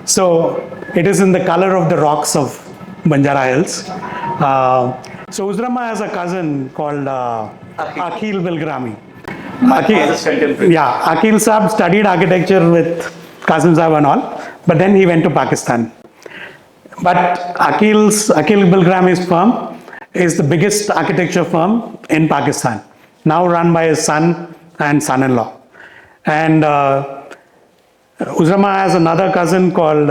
So it is in the color of the rocks of Banjara Hills. So Uzrama has a cousin called Akhil Bilgrami. My father's contemporary. Yeah, Akhil Saab studied architecture with Qasim Saab and all, but then he went to Pakistan. But Akhil Bilgrami's firm is the biggest architecture firm in Pakistan, now run by his son and son-in-law. And Uzrama has another cousin called,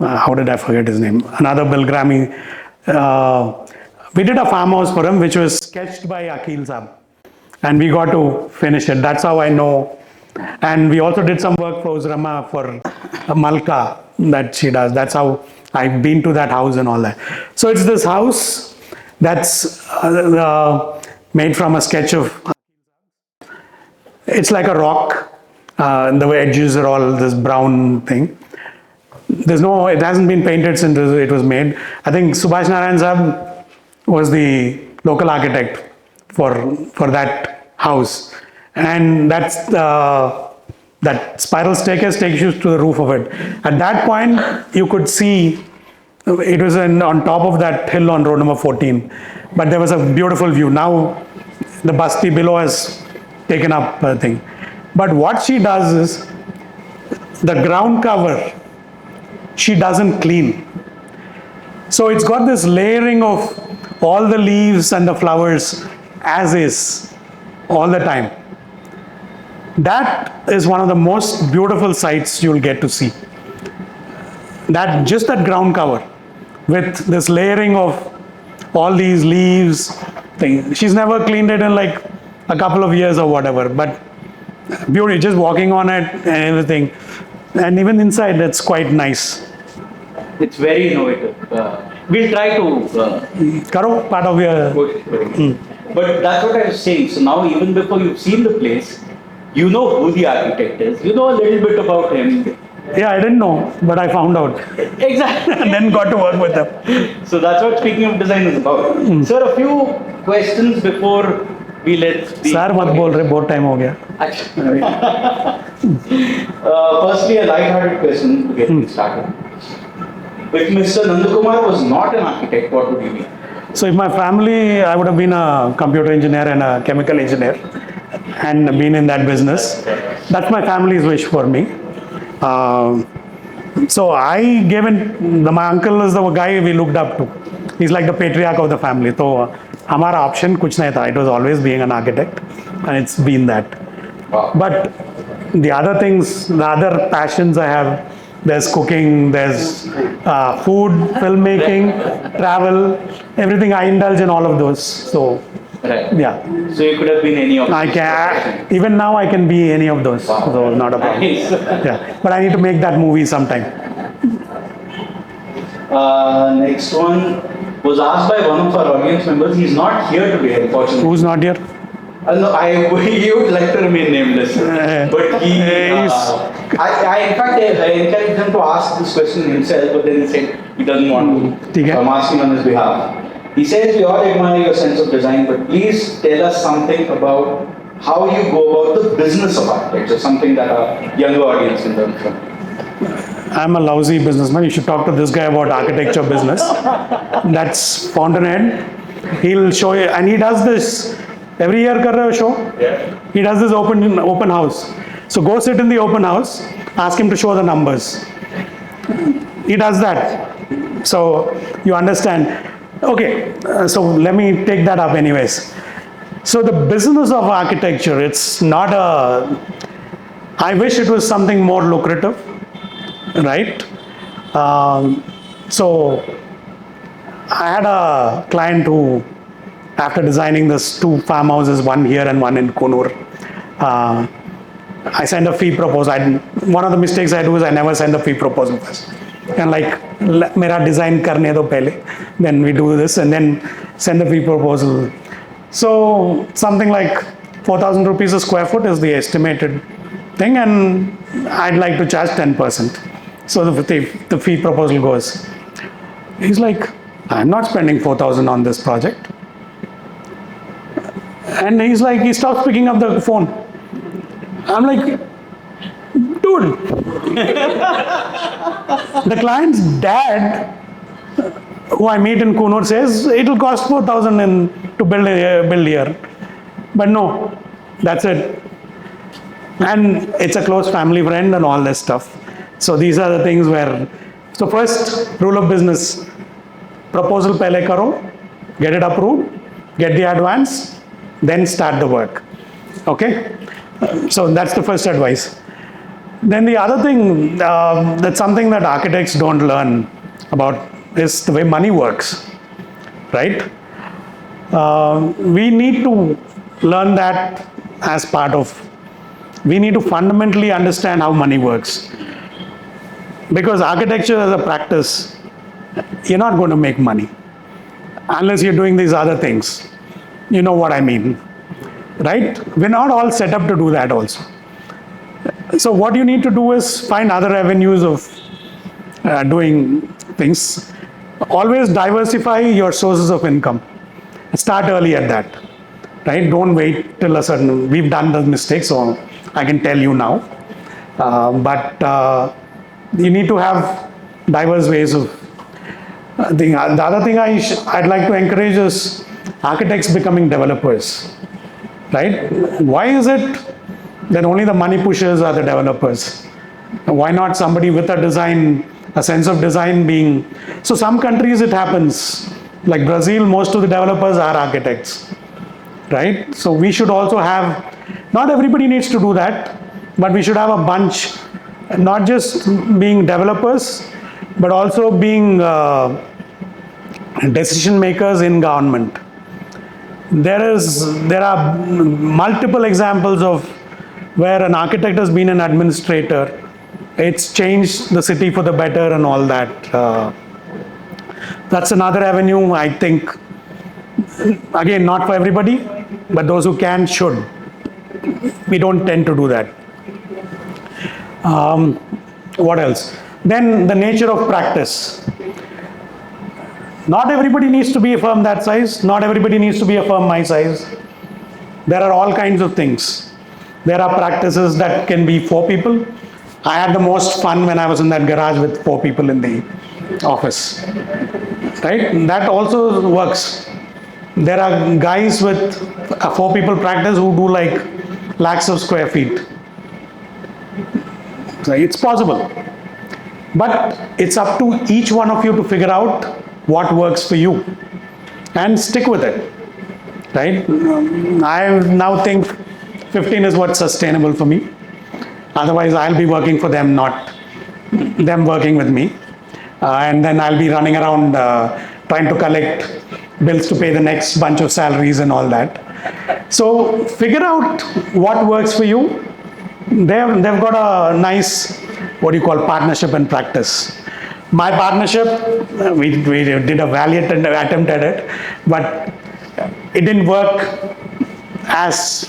how did I forget his name? Another Bilgrami. We did a farmhouse for him, which was sketched by Akhil Saab. And we got to finish it. That's how I know. And we also did some work for Uzrama for Malka that she does. That's how I've been to that house and all that. So it's this house that's made from a sketch of, it's like a rock. The edges are all this brown thing. It hasn't been painted since it was made. I think Subhash Narayan Saab was the local architect for that house. And that's that spiral staircase takes you to the roof of it. At that point, you could see It was on top of that hill on road number 14, but there was a beautiful view. Now the Basti below has taken up the thing. But what she does is, the ground cover, she doesn't clean. So it's got this layering of all the leaves and the flowers as is all the time. That is one of the most beautiful sights you'll get to see. Just that ground cover with this layering of all these leaves thing. She's never cleaned it in like a couple of years or whatever, but beauty, just walking on it and everything. And even inside, it's quite nice. It's very innovative. We'll try to Karo, part of your... But that's what I was saying. So now, even before you've seen the place, you know who the architect is. You know a little bit about him. Yeah, I didn't know, but I found out. Exactly. And then got to work with them. So that's what speaking of design is about. Sir, a few questions before we let the... Sir, mat bol rahe, bahut time ho gaya. Firstly, a light-hearted question to get things started. If Mr. Nandakumar was not an architect, what would he be? So if my family, I would have been a computer engineer and a chemical engineer and been in that business. That's my family's wish for me. So I gave in, my uncle is the guy we looked up to. He's like the patriarch of the family. So हमारा option कुछ नहीं था. It was always being an architect, and it's been that. Wow. But the other things, the other passions I have, there's cooking, there's food, filmmaking, travel, everything. I indulge in all of those. So Right. yeah, So you could have been any of I can, even now I can be any of those. Wow. So not a problem. Nice. Yeah, but I need to make that movie sometime. Next one was asked by one of our audience members. He's not here today, unfortunately. Who's not here? No, he would like to remain nameless. But he, in fact, I encouraged him to ask this question himself, but then he said he doesn't want to. ठीक है. So I'm asking on his behalf. He says, we all admire your sense of design, but please tell us something about how you go about the business of architecture, something that our younger audience can learn from. I'm a lousy businessman. You should talk to this guy about architecture business. That's Fountainhead. He'll show you, and he does this every year. Kar rahe ho show? Yeah. He does this open house. So go sit in the open house. Ask him to show the numbers. He does that. So you understand. Okay. So let me take that up, anyways. So the business of architecture, it's not a. I wish it was something more lucrative. Right? So I had a client who, after designing this 2 farmhouses, one here and one in Kunur, I sent a fee proposal. One of the mistakes I do is I never send the fee proposal first. And like, mera design karne do pehle, then we do this and then send the fee proposal. So something like 4,000 rupees a square foot is the estimated thing, and I'd like to charge 10%. So the fee proposal goes. He's like, I'm not spending 4,000 on this project. And he's like, he stops picking up the phone. I'm like, dude. The client's dad, who I meet in Kunur, says it'll cost 4,000 to build here. But no, that's it. And it's a close family friend and all this stuff. So these are the things where, so first rule of business, proposal pehle karo, get it approved, get the advance, then start the work. Okay? So that's the first advice. Then the other thing, that's something that architects don't learn about, is the way money works, right? We need to learn that as part of, we need to fundamentally understand how money works. Because architecture as a practice, you're not going to make money unless you're doing these other things. You know what I mean, right? We're not all set up to do that also. So what you need to do is find other avenues of doing things. Always diversify your sources of income. Start early at that, right? Don't wait till a certain, we've done the mistake, so I can tell you now. But you need to have diverse ways of, The other thing I'd like to encourage is architects becoming developers, right? Why is it that only the money pushers are the developers? Why not somebody with a design, a sense of design being? So some countries it happens, like Brazil, most of the developers are architects, right? So we should also have, not everybody needs to do that, but we should have a bunch, not just being developers, but also being decision makers in government. There are multiple examples of where an architect has been an administrator. It's changed the city for the better and all that. That's another avenue, I think. Again, not for everybody, but those who can should. We don't tend to do that. What else? Then the nature of practice. Not everybody needs to be a firm that size. Not everybody needs to be a firm my size. There are all kinds of things. There are practices that can be 4 people. I had the most fun when I was in that garage with 4 people in the office. Right? That also works. There are guys with a 4 people practice who do like lakhs of square feet. So it's possible. But it's up to each one of you to figure out what works for you and stick with it. Right? I now think 15 is what's sustainable for me. Otherwise, I'll be working for them, not them working with me. And then I'll be running around trying to collect bills to pay the next bunch of salaries and all that. So figure out what works for you. They've got a nice, what do you call, partnership and practice. My partnership, we did a valiant attempt at it, but it didn't work as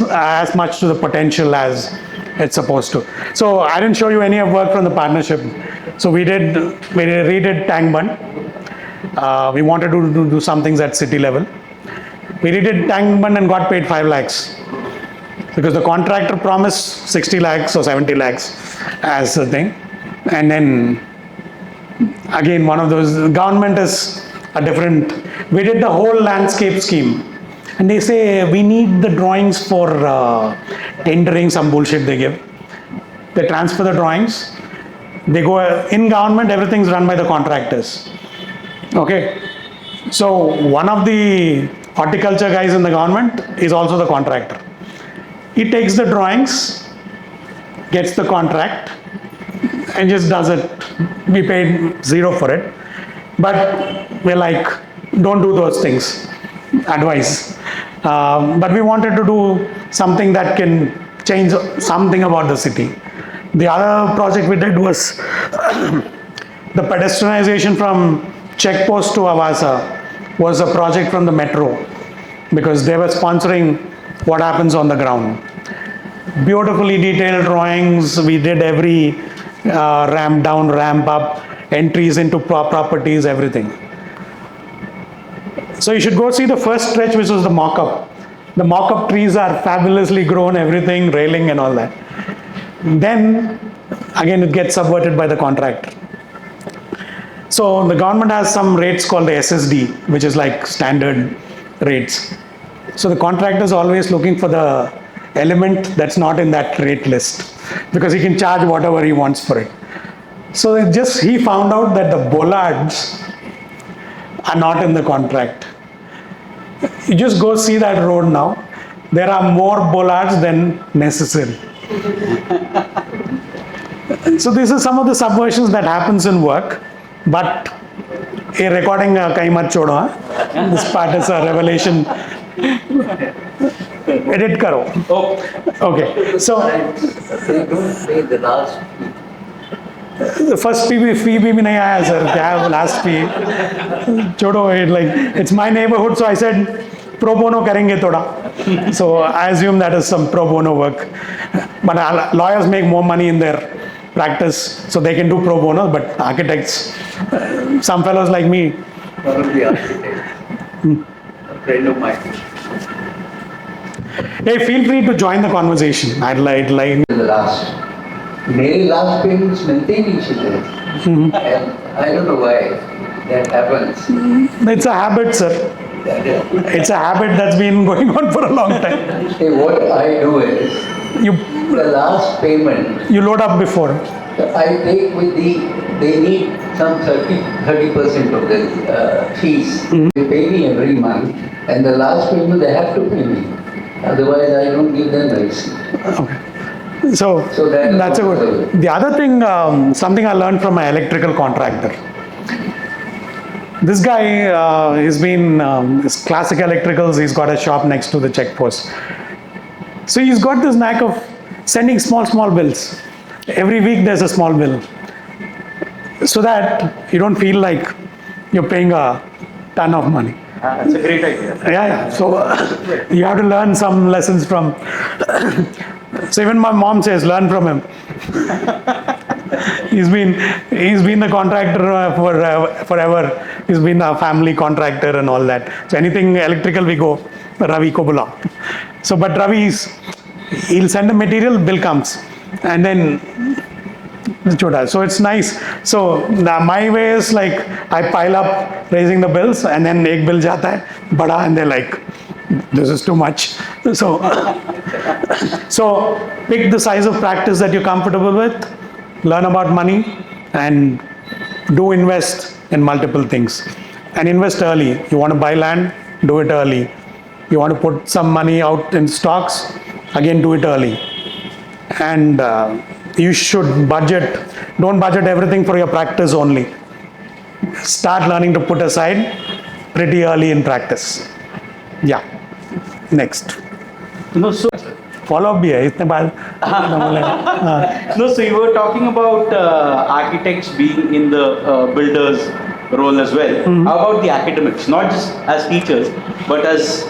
much to the potential as it's supposed to. So I didn't show you any of work from the partnership. So we redid Tank Bund. We wanted to do some things at city level. We redid Tank Bund and got paid 5 lakhs. Because the contractor promised 60 lakhs or 70 lakhs as a thing. And then, again, one of those, government is a different, we did the whole landscape scheme. And they say, we need the drawings for tendering, some bullshit they give. They transfer the drawings. They go, in government, everything's run by the contractors. Okay. So, one of the horticulture guys in the government is also the contractor. He takes the drawings, gets the contract, and just does it. We paid 0 for it. But we're like, don't do those things. Advice. But we wanted to do something that can change something about the city. The other project we did was the pedestrianization from Checkpost to Avasa was a project from the metro because they were sponsoring what happens on the ground. Beautifully detailed drawings. We did every ramp down, ramp up, entries into properties, everything. So you should go see the first stretch, which was the mock-up. The mock-up trees are fabulously grown, everything, railing and all that. Then, again, it gets subverted by the contractor. So the government has some rates called the SSD, which is like standard rates. So the contractor is always looking for the element that's not in that rate list because he can charge whatever he wants for it. So he found out that the bollards are not in the contract. You just go see that road now. There are more bollards than necessary. So this is some of the subversions that happens in work. But a recording kahin mat chodo, huh? This part is a revelation. Edit karo. Okay. So The last the first fee bhi nahi aaya, sir. Kya hai last fee? Chodo, it's my neighborhood, so I said pro bono karenge thoda. So I assume that is some pro bono work. But lawyers make more money in their practice, so they can do pro bono, but architects, some fellows like me. one of the architects, a friend of mine, Hey, feel free to join the conversation. I'd like. the last. मेरे last payments मिलते ही नहीं चले. And I don't know why. that happens. It's a habit, sir. It's a habit that's been going on for a long time. See, what I do is, You the last payment, you load up before. I take with they need some 30% of the fees. They pay me every month, and the last payment they have to pay me. Otherwise, I don't give them the receipt. So So that's a good. The other thing, something I learned from my electrical contractor. This guy, he's been his classic electricals. He's got a shop next to the check post. So he's got this knack of sending small bills. Every week there's a small bill, so that you don't feel like you're paying a ton of money. That's a great idea. Yeah. So you have to learn some lessons from. So even my mom says, learn from him. he's been the contractor for forever. He's been a family contractor and all that. So anything electrical, we go Ravi ko bula. So but he'll send the material, bill comes, and then so it's nice. So my way is like I pile up raising the bills, and then ek bill jata hai bada, and they're like, this is too much. So pick the size of practice that you're comfortable with, learn about money, and do invest in multiple things. And invest early. You want to buy land, do it early. You want to put some money out in stocks, again do it early. And you should budget. Don't budget everything for your practice only. Start learning to put aside pretty early in practice. Yeah. Next. No, so Follow up भी है इतने बार. no, so you were talking about architects being in the builders role as well. How about the academics, not just as teachers, but as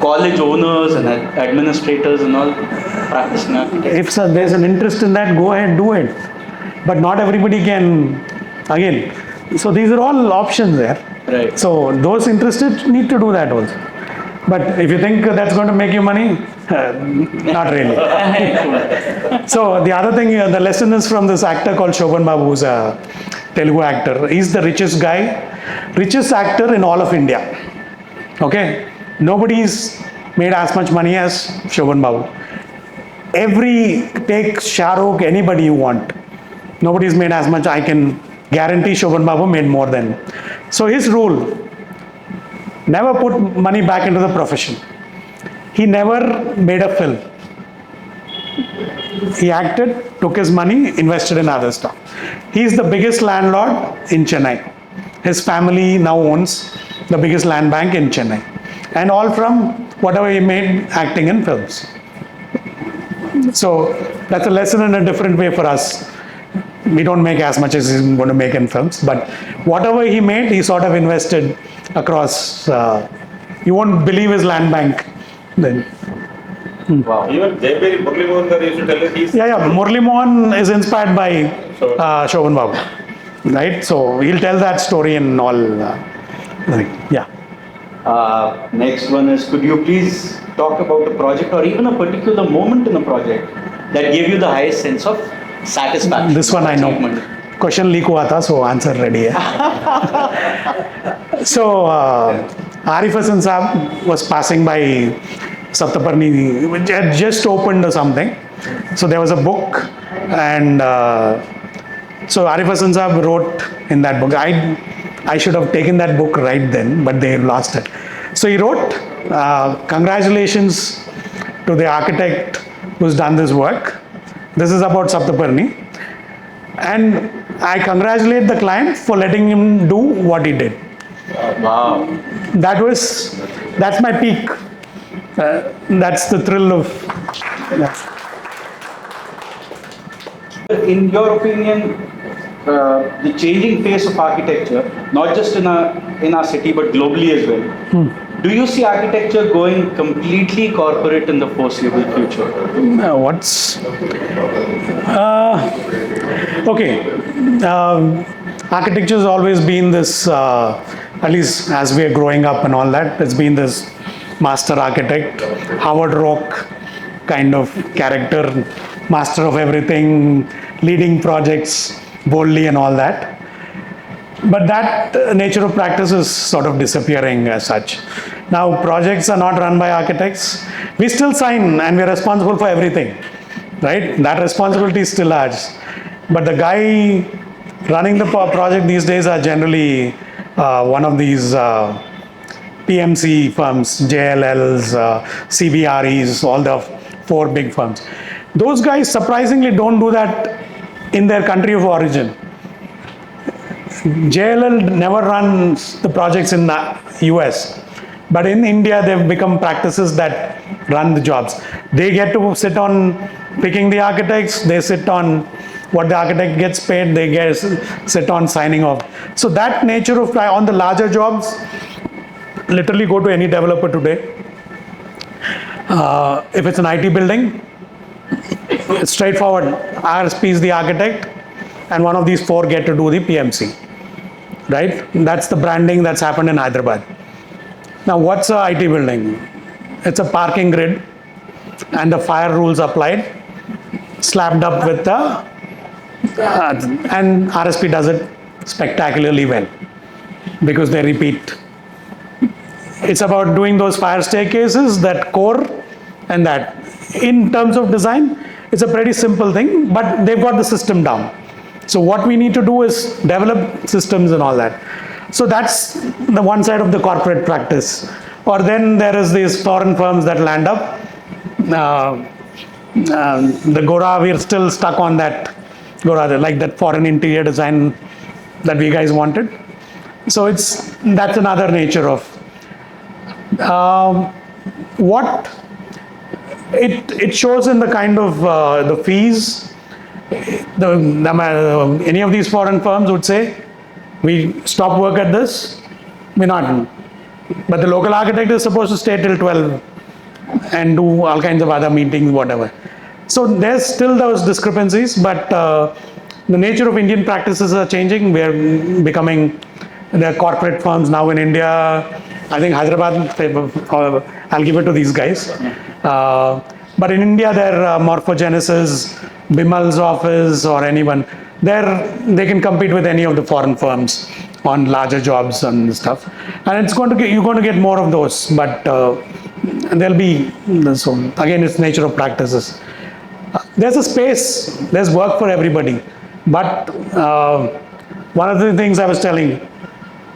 college owners and administrators and all, practicing architects? If there's an interest in that, go ahead, do it. But not everybody can. Again, so these are all options there. Right. So those interested need to do that also. But if you think that's going to make you money, not really. So the other thing, the lesson is from this actor called Shobhan Babu, who's a Telugu actor. He's the richest actor in all of India. Okay, nobody's made as much money as Shobhan Babu. Take Shah Rukh, anybody you want. Nobody's made as much. I can guarantee Shobhan Babu made more than. So his rule: never put money back into the profession. He never made a film. He acted, took his money, invested in other stuff. He's the biggest landlord in Chennai. His family now owns the biggest land bank in Chennai. And all from whatever he made acting in films. So that's a lesson in a different way for us. We don't make as much as he's going to make in films, but whatever he made, he sort of invested across. You won't believe his land bank then. Wow. Even Jayaberi Murli Mohan Garu used to tell us he's Murli Mohan is inspired by Shobhan Babu, right? So he'll tell that story in all. Yeah. Next one is, could you please talk about a project or even a particular moment in a project that gave you the highest sense of satisfaction? This one I know. achievement? Question leak हुआ था, so answer ready है. So Arif Hassan Saab was passing by Saptaparni, which had just opened or something. So there was a book, and so Arif Hassan Saab wrote in that book. I should have taken that book right then, but they lost it. So he wrote, congratulations to the architect who's done this work. This is about Saptaparni. And I congratulate the client for letting him do what he did. Wow. That's my peak. That's the thrill of. In your opinion, the changing face of architecture, not just in our city but globally as well, do you see architecture going completely corporate in the foreseeable future? Architecture has always been this, at least as we are growing up and all that, it's been this master architect, Howard Rock kind of character, master of everything, leading projects boldly and all that. But that nature of practice is sort of disappearing as such. Now projects are not run by architects. We still sign and we're responsible for everything, right? That responsibility is still ours. But the guy running the project these days are generally one of these PMC firms, JLLs, CBREs, all the 4 big firms. Those guys surprisingly don't do that in their country of origin. JLL never runs the projects in the US, but in India they've become practices that run the jobs. They get to sit on picking the architects, they sit on what the architect gets paid, they sit on signing off. So that nature of, on the larger jobs, literally go to any developer today. If it's an IT building, it's straightforward. RSP is the architect, and one of these 4 get to do the PMC. Right? That's the branding that's happened in Hyderabad. Now, what's a IT building? It's a parking grid, and the fire rules applied, slapped up with the, and RSP does it spectacularly well because they repeat. It's about doing those fire staircases, that core, and that. In terms of design, it's a pretty simple thing, but they've got the system down. So what we need to do is develop systems and all that. So that's the one side of the corporate practice. Or then there is these foreign firms that land up. The Gora, we're still stuck on that Gora, like that foreign interior design that we guys wanted. So that's another nature of what it shows in the kind of the fees. Any of these foreign firms would say, we stop work at this, we're not. But the local architect is supposed to stay till 12 and do all kinds of other meetings, whatever. So there's still those discrepancies, but the nature of Indian practices are changing. We're becoming, there are corporate firms now in India. I think Hyderabad, I'll give it to these guys. But in India, there are Morphogenesis, Bimal's office, or anyone. They can compete with any of the foreign firms on larger jobs and stuff. And you're going to get more of those, but there'll be, so again, it's nature of practices. There's a space, there's work for everybody. But one of the things I was telling,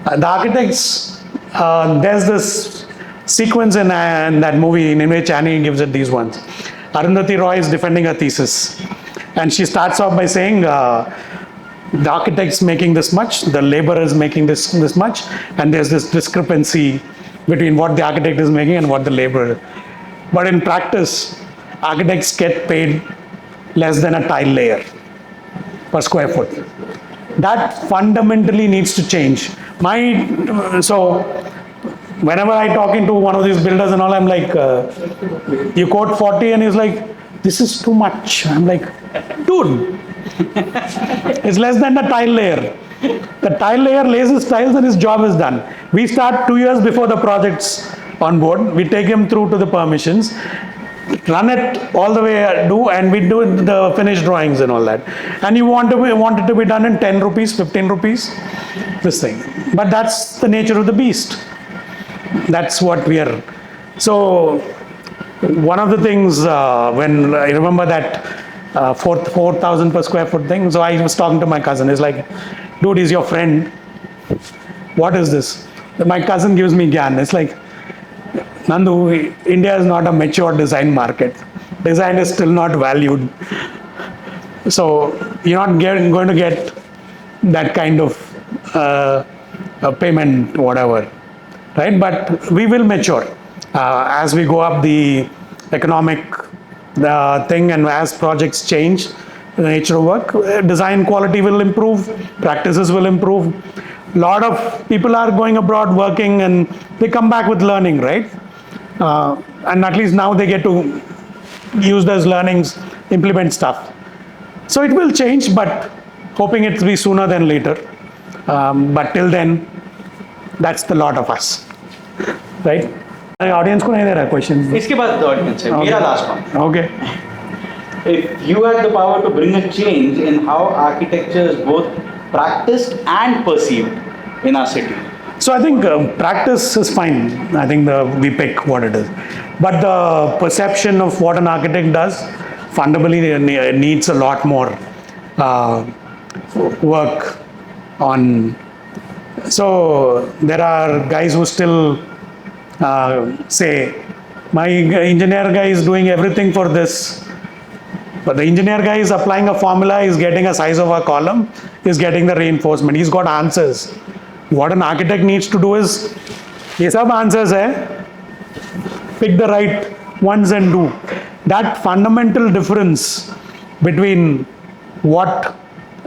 the architects, there's this sequence in that movie in which Annie gives it these ones. Arundhati Roy is defending her thesis. And she starts off by saying, the architect's making this much, the laborer is making this much, and there's this discrepancy between what the architect is making and what the laborer. But in practice, architects get paid less than a tile layer per square foot. That fundamentally needs to change. So whenever I talk into one of these builders and all, I'm like, you quote 40, and he's like, this is too much. I'm like, dude, it's less than the tile layer. The tile layer lays his tiles and his job is done. We start 2 years before the project's on board. We take him through to the permissions, run it all the way, and we do the finished drawings and all that. And you want it to be done in 10 rupees, 15 rupees, this thing. But that's the nature of the beast. That's what we are. So one of the things, when I remember that 4,000 per square foot thing, so I was talking to my cousin. He's like, dude, he's your friend. What is this? My cousin gives me gyan. It's like, Nandu, India is not a mature design market. Design is still not valued. So you're not going to get that kind of payment, whatever, right? But we will mature as we go up the economic thing, and as projects change, the nature of work, design quality will improve, practices will improve. A lot of people are going abroad working, and they come back with learning, right? And at least now they get to use those learnings, implement stuff. So it will change, but hoping it will be sooner than later. But till then, that's the lot of us, right? Audience को नहीं दे रहा question. इसके बाद audience है, मेरा last one. Okay. If you had the power to bring a change in how architecture is both practiced and perceived in our city? So I think practice is fine. I think we pick what it is. But the perception of what an architect does fundamentally needs a lot more work on. So there are guys who still say, my engineer guy is doing everything for this. But the engineer guy is applying a formula, is getting a size of a column, is getting the reinforcement. He's got answers. What an architect needs to do is, ये सब answers है, pick the right ones and do. That fundamental difference between what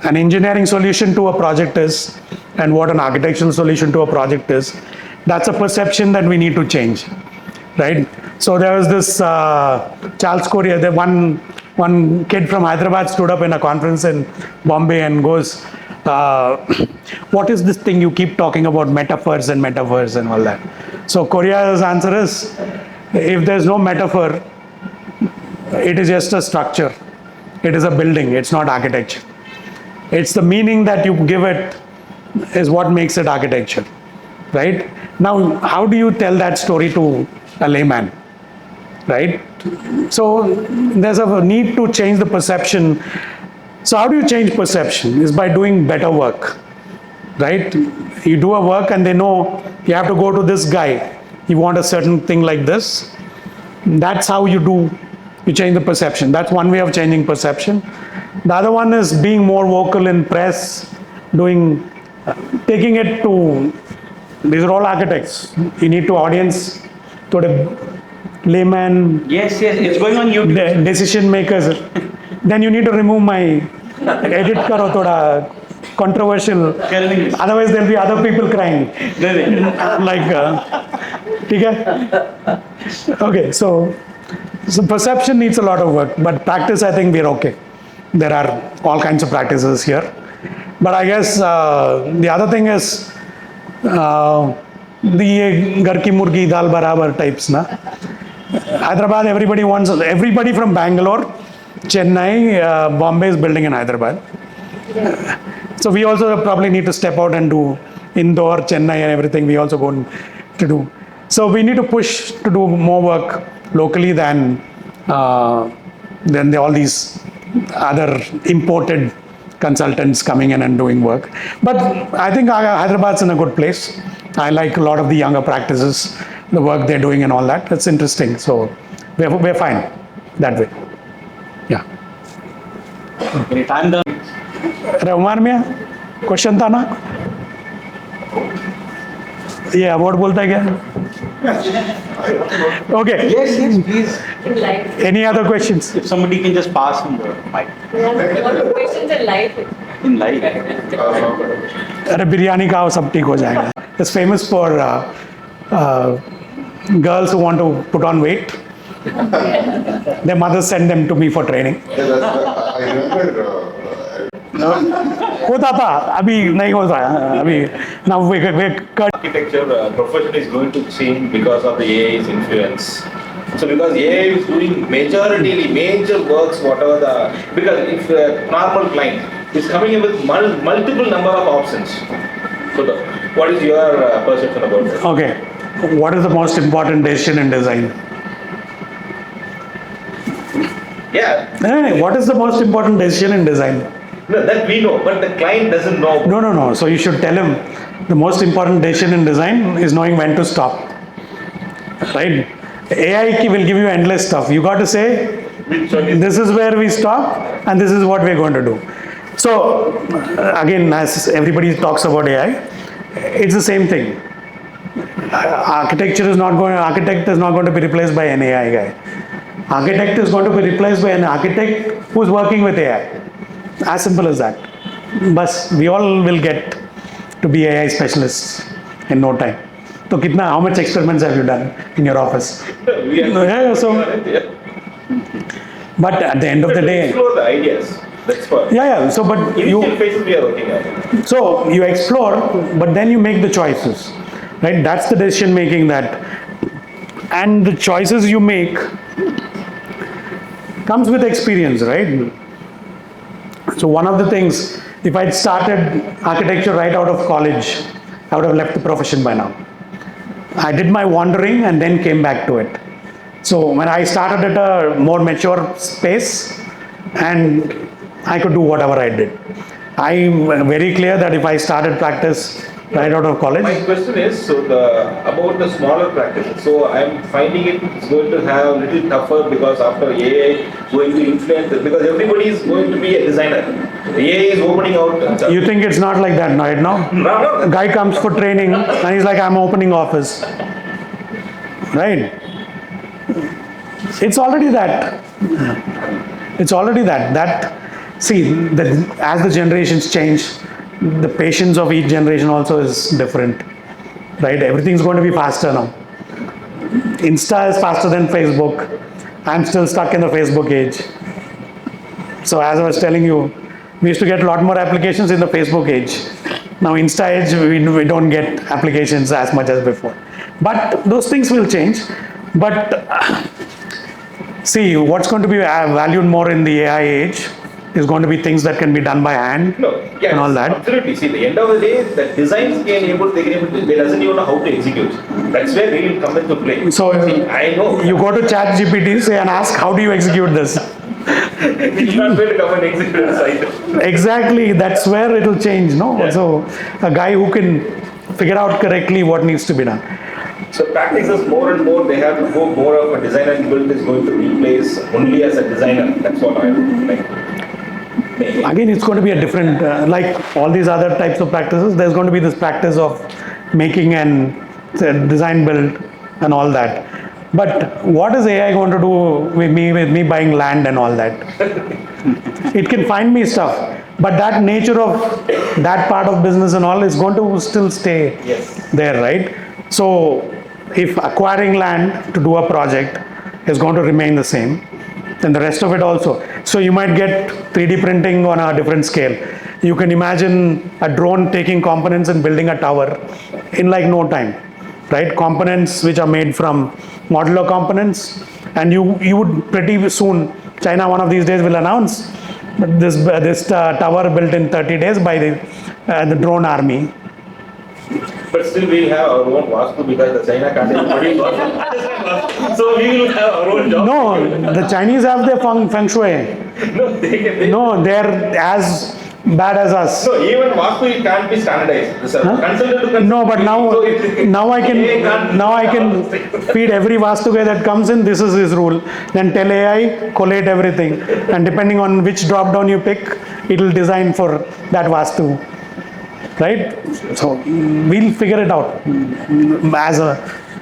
an engineering solution to a project is and what an architectural solution to a project is, that's a perception that we need to change, right? So there was this Charles Correa, the one kid from Hyderabad stood up in a conference in Bombay and goes, what is this thing you keep talking about, metaphors and all that? So Correa's answer is, if there's no metaphor, it is just a structure. It is a building, it's not architecture. It's the meaning that you give it is what makes it architecture, right? Now, how do you tell that story to a layman, right? So there's a need to change the perception. So how do you change perception? Is by doing better work, right? You do a work and they know you have to go to this guy. You want a certain thing like this. That's how you change the perception. That's one way of changing perception. The other one is being more vocal in press, taking it to, these are all architects. You need to audience, to the layman. Yes, it's going on YouTube. Decision makers. Then you need to remove my edit karo thoda controversial. Otherwise there'll be other people crying. Like, ठीक है? Okay, so perception needs a lot of work, but practice, I think we're okay. There are all kinds of practices here. But I guess the other thing is the gar ki murgi dal barabar types, na? Hyderabad, everybody from Bangalore, Chennai, Bombay is building in Hyderabad. So we also probably need to step out and do Indore, Chennai and everything we also going to do. So we need to push to do more work locally than all these other imported consultants coming in and doing work. But I think Hyderabad's in a good place. I like a lot of the younger practices, the work they're doing and all that. It's interesting. So we're fine that way. Yeah. Any time done? Umar Mia, question था ना? ये award बोलता है क्या? Okay. Yes, please. In life. Any other questions? If somebody can just pass him the mic. What are questions in life? In life. अरे बिरयानी खाओ सब ठीक हो जाएगा. It's famous for girls who want to put on weight. Their mothers send them to me for training. I remember. होता था, अभी नहीं होता है. अभी now we cut. Architecture profession is going to change because of the AI's influence. So because AI is doing major works, because if a normal client is coming in with multiple number of options. So what is your perception about that? Okay. What is the most important decision in design? Yeah. What is the most important decision in design? No, that we know, but the client doesn't know. No. So you should tell him the most important decision in design is knowing when to stop. Right? AI will give you endless stuff. You got to say, this is where we stop and this is what we're going to do. So again, as everybody talks about AI, it's the same thing. Architect is not going to be replaced by an AI guy. Architect is going to be replaced by an architect who's working with AI. As simple as that. But we all will get to be AI specialists in no time. So how much experiments have you done in your office? But at the end of the day, explore the ideas. That's what. Yeah. So, but Initial phases we are working on. So you explore, but then you make the choices, right? That's the decision making and the choices you make comes with experience, right? So one of the things If I'd started architecture right out of college, I would have left the profession by now. I did my wandering and then came back to it. So when I started at a more mature space, and I could do whatever I did. I'm very clear that if I started practice right out of college. My question is, about the smaller practices. So I'm finding it's going to have a little tougher because after AI going to influence, because everybody is going to be a designer. AI is opening out. You think it's not like that right now? No. A guy comes for training and he's like, I'm opening office. Right? It's already that. It's already that. See, as the generations change, the patience of each generation also is different, right? Everything's going to be faster now. Insta is faster than Facebook. I'm still stuck in the Facebook age. So as I was telling you, we used to get a lot more applications in the Facebook age. Now Insta age, we don't get applications as much as before. But those things will change. But see, what's going to be valued more in the AI age is going to be things that can be done by hand and all that. Absolutely. See, at the end of the day, the designs they doesn't even know how to execute. That's where they will come into play. So see, I know. You go to Chat GPT, say and ask, how do you execute this? It's not going to come and execute the site. Exactly, that's where it will change, no? Yeah. So a guy who can figure out correctly what needs to be done. So practices more and more, they have to go more of a designer and build is going to replace only as a designer. That's what I would like. Again, it's going to be a different, like all these other types of practices, there's going to be this practice of making and design build and all that. But what is AI going to do with me buying land and all that? It can find me stuff, but that nature of that part of business and all is going to still stay there, right? So if acquiring land to do a project is going to remain the same, then the rest of it also. So you might get 3D printing on a different scale. You can imagine a drone taking components and building a tower in like no time, right? Components which are made from modular components, and you would pretty soon, China one of these days will announce this tower built in 30 days by the drone army. But still we'll have our own Vastu because the China can't produce Vastu. So we will have our own job. No, the Chinese have their feng shui. No, No, they're as bad as us. So even Vastu can't be standardized. Consultant to No, but now I can feed every Vastu guy that comes in, this is his rule. Then tell AI, collate everything. And depending on which drop down you pick, it will design for that Vastu. Right? So we'll figure it out.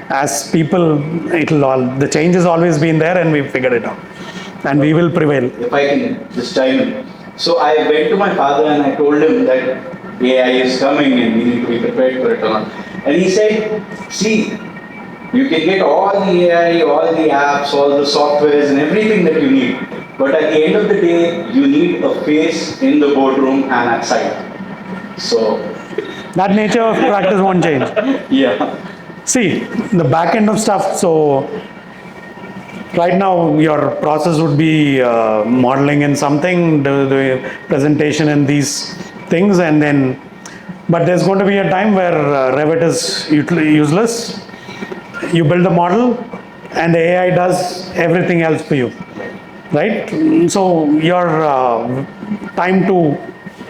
As people, the change has always been there and we've figured it out. And we will prevail. If I can just chime in. So I went to my father and I told him that AI is coming and we need to be prepared for it or not. And he said, see, you can get all the AI, all the apps, all the softwares and everything that you need. But at the end of the day, you need a face in the boardroom and at site. So that nature of practice won't change. Yeah. See, the back end of stuff, so right now your process would be modeling in something, the presentation in these things, and then, but there's going to be a time where Revit is useless. You build a model and the AI does everything else for you, right? So your time to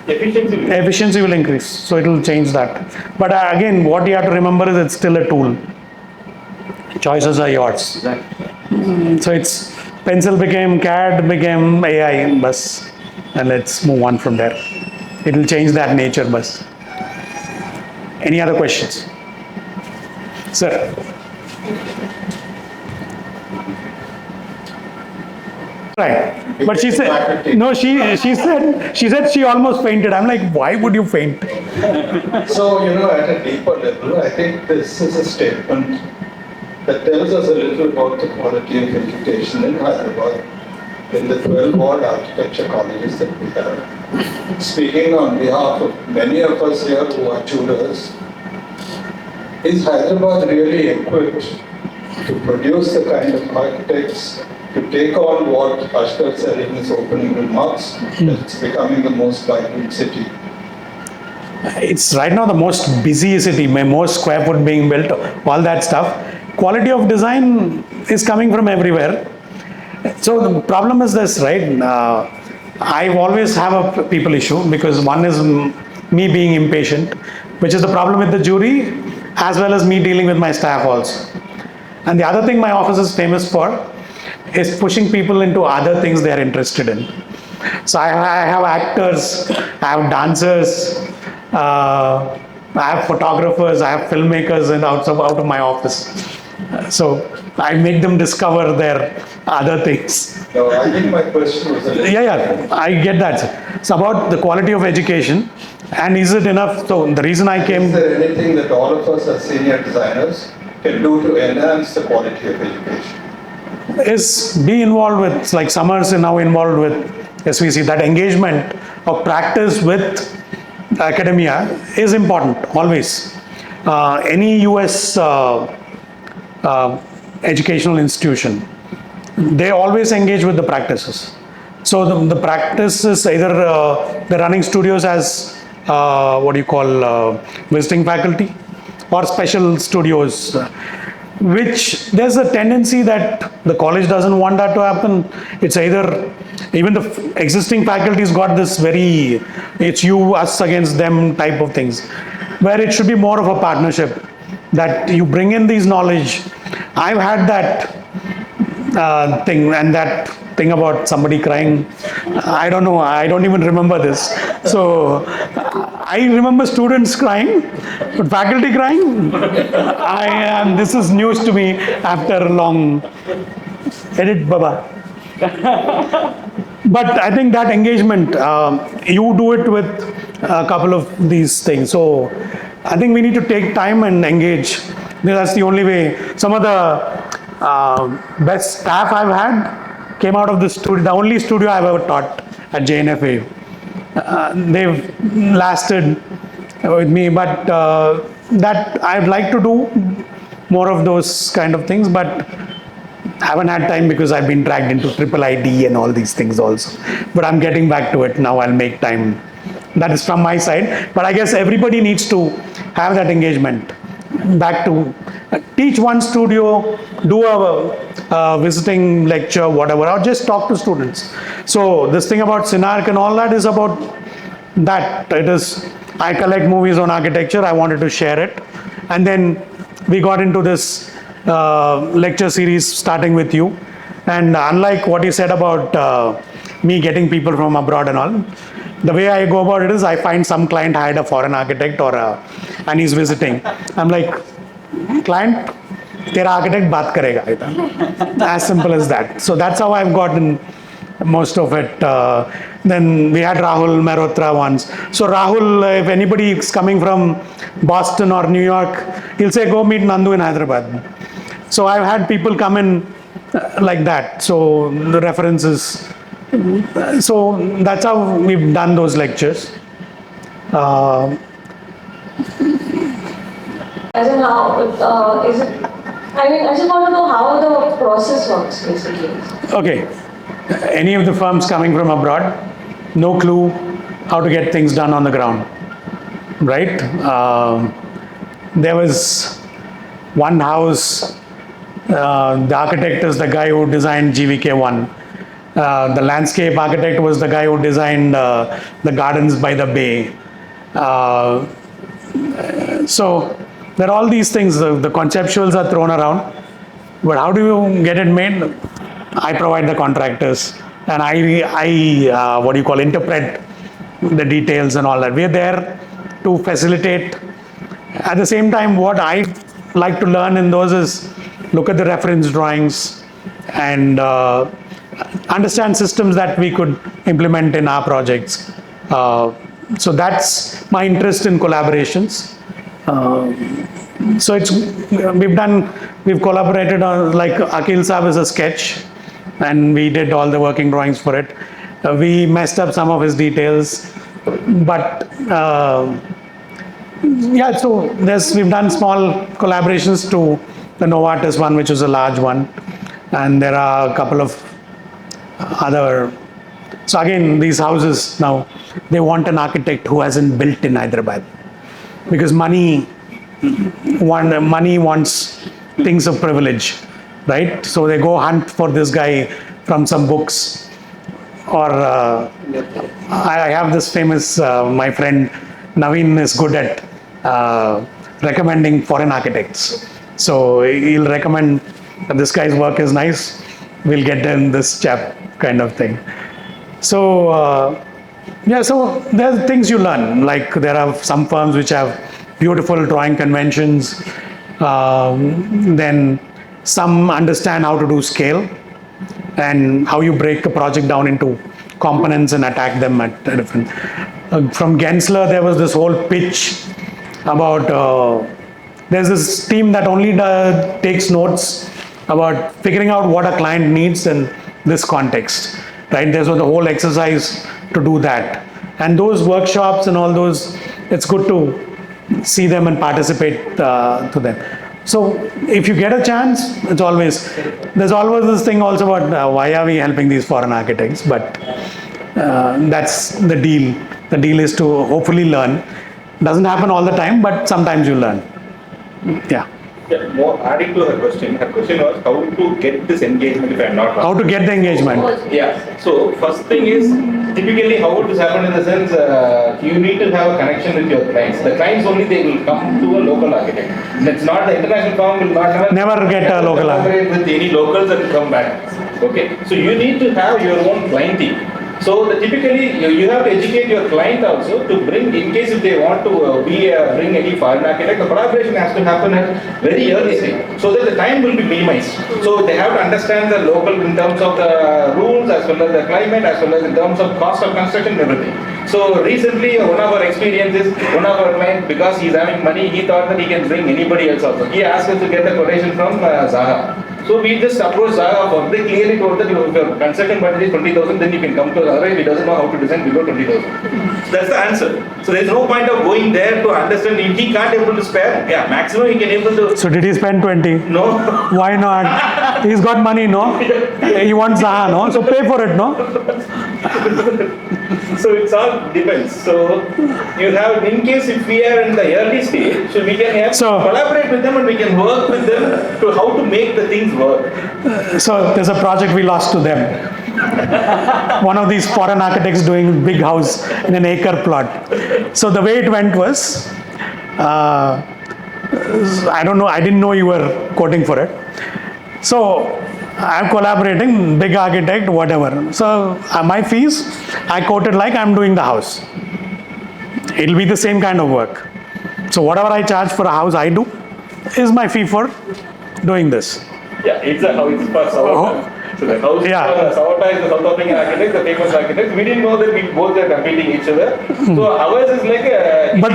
efficiency will increase, so it will change that. But again, what you have to remember is it's still a tool. Choices are yours. So it's pencil became CAD, became AI, bus, and let's move on from there. It will change that nature, bus. Any other questions? Sir. Right. But she said, no, she said she almost fainted. I'm like, why would you faint? So, at a deeper level, I think this is a statement that tells us a little about the quality of education in Hyderabad, in the 12 odd architecture colleges that we have. Speaking on behalf of many of us here who are tutors, is Hyderabad really equipped to produce the kind of architects to take on what Asghar said in his opening remarks, that it's becoming the most vibrant city It's right now the most busy city, more square foot being built, all that stuff. Quality of design is coming from everywhere. So the problem is this, right? I always have a people issue because one is me being impatient, which is the problem with the jury, as well as me dealing with my staff also. And the other thing my office is famous for is pushing people into other things they are interested in. So I have actors, I have dancers, I have photographers, I have filmmakers and out of my office. So I make them discover their other things. No, I think my question was a little. Yeah, I get that. It's about the quality of education, and is it enough? So the reason I Is came there anything that all of us as senior designers can do to enhance the quality of education? is be involved with, like Summers is now involved with SVC. That engagement of practice with academia is important always. Any US educational institution, they always engage with the practices. So the practice is either the running studios as what do you call visiting faculty, or special studios, which there's a tendency that the college doesn't want that to happen. It's either even the existing faculty's got this very it's you us against them type of things, where it should be more of a partnership, that you bring in these knowledge. I've had that thing, and that thing about somebody crying, I don't know, I don't even remember this. So I remember students crying, but faculty crying, this is news to me after a long edit, Baba. But I think that engagement, you do it with a couple of these things. So I think we need to take time and engage. That's the only way. Some of the best staff I've had came out of the studio, the only studio I've ever taught at JNFA. They've lasted with me, but that I'd like to do more of those kind of things, but haven't had time because I've been dragged into triple ID and all these things also. But I'm getting back to it now. I'll make time. That is from my side. But I guess everybody needs to have that engagement. Back to teach one studio, do a visiting lecture, whatever, or just talk to students. So this thing about Synarch and all that is about that. It is, I collect movies on architecture. I wanted to share it. And then we got into this lecture series starting with you. And unlike what you said about me getting people from abroad and all, the way I go about it is I find some client hired a foreign architect and he's visiting. I'm like, client, tera architect baat karega idhar. As simple as that. So that's how I've gotten most of it. Then we had Rahul Mehrotra once. So Rahul, if anybody is coming from Boston or New York, he'll say, go meet Nandu in Hyderabad. So I've had people come in like that. So the references. So that's how we've done those lectures. As in how, is it, I mean, I just want to know how the process works basically. Okay. Any of the firms coming from abroad, no clue how to get things done on the ground, right? There was one house, the architect is the guy who designed GVK1. The landscape architect was the guy who designed the gardens by the bay. So there are all these things, the conceptuals are thrown around, but how do you get it made? I provide the contractors, and I what do you call, interpret the details and all that. We're there to facilitate. At the same time, what I like to learn in those is look at the reference drawings and understand systems that we could implement in our projects. So that's my interest in collaborations. So we've collaborated on, like Akhil Saab is a sketch, and we did all the working drawings for it. We messed up some of his details, but yeah, so we've done small collaborations to the Novartis one, which was a large one, and there are a couple of other So again, these houses now, they want an architect who hasn't built in Hyderabad, because money wants things of privilege, right? So they go hunt for this guy from some books. Or I have this famous, my friend Naveen is good at recommending foreign architects. So he'll recommend that this guy's work is nice, we'll get in this chap kind of thing. So yeah, so there's things you learn. Like there are some firms which have beautiful drawing conventions. Then some understand how to do scale and how you break a project down into components and attack them at different. From Gensler, there was this whole pitch about there's this team that only takes notes about figuring out what a client needs in this context, right? There's the whole exercise to do that. And those workshops and all those, it's good to see them and participate to them. So if you get a chance, there's always this thing also about why are we helping these foreign architects, but that's the deal. The deal is to hopefully learn. Doesn't happen all the time, but sometimes you learn. Yeah. Yeah, more adding to her question was how to get this engagement if I am not wrong. How to get the engagement? Yeah, so first thing is, typically how would this happen in the sense, you need to have a connection with your clients. The clients only, they will come to a local architect. It's not, the international firm will not have Never get a local architect. with any locals that will come back. Okay, so you need to have your own client team. So typically you have to educate your client also to bring, in case if they want to bring any foreign architect, the collaboration has to happen at very early stage so that the time will be minimized. So they have to understand the local in terms of the rules as well as the climate as well as in terms of cost of construction and everything. So recently one of our experiences, one of our clients, because he's having money, he thought that he can bring anybody else also. He asked us to get the quotation from Zaha. So we just approached Zaha for, they clearly told that if your consultant budget is 20,000, then you can come to us. Otherwise, he doesn't know how to design below 20,000. So that's the answer. So there's no point of going there to understand. If he can't able to spare, yeah, maximum he can able to. So did he spend 20? No. Why not? He's got money, no? He wants Zaha, no? So pay for it, no? So it's all depends. So you have, in case if we are in the early stage, so we can have collaborate with them and we can work with them to how to make the things work. So there's a project we lost to them. One of these foreign architects doing big house in an acre plot. So the way it went was, I don't know, I didn't know you were quoting for it. So I'm collaborating, big architect, whatever. So my fees, I quoted like I'm doing the house. It'll be the same kind of work. So whatever I charge for a house I do is my fee for doing this. Yeah, it's a house for Savata. So the house for Savata is the South African architect, the famous architect. We didn't know that we both are competing each other. So ours is like a... But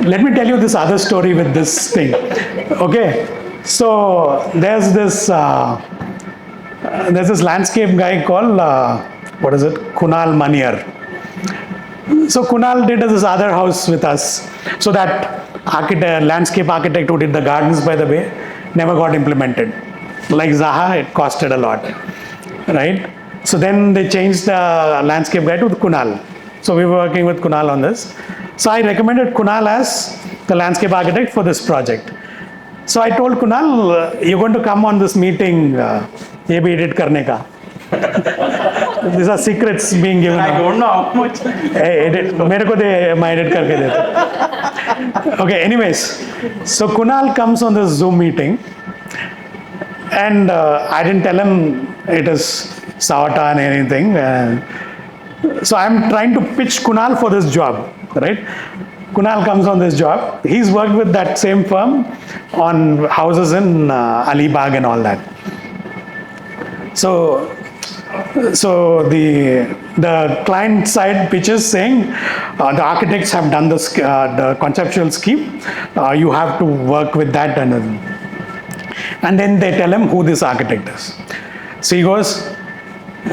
let me tell you this other story with this thing. Okay, so there's this landscape guy called, what is it, Kunal Maniar. So Kunal did this other house with us. So that landscape architect who did the gardens by the bay never got implemented. Like Zaha, it costed a lot, right? So then they changed the landscape guy to Kunal. So we were working with Kunal on this. So I recommended Kunal as the landscape architect for this project. So I told Kunal, you're going to come on this meeting, ye bhi edit karne ka. These are secrets being given. I don't know how much. Hey, edit, mere ko de, मैं edit karke deta. Okay, anyways, so Kunal comes on this Zoom meeting, and I didn't tell him it is Savata and anything. So I'm trying to pitch Kunal for this job, right? Kunal comes on this job. He's worked with that same firm on houses in Alibag and all that. So the client side pitches saying the architects have done this, the conceptual scheme. You have to work with that, and then they tell him who this architect is. So he goes,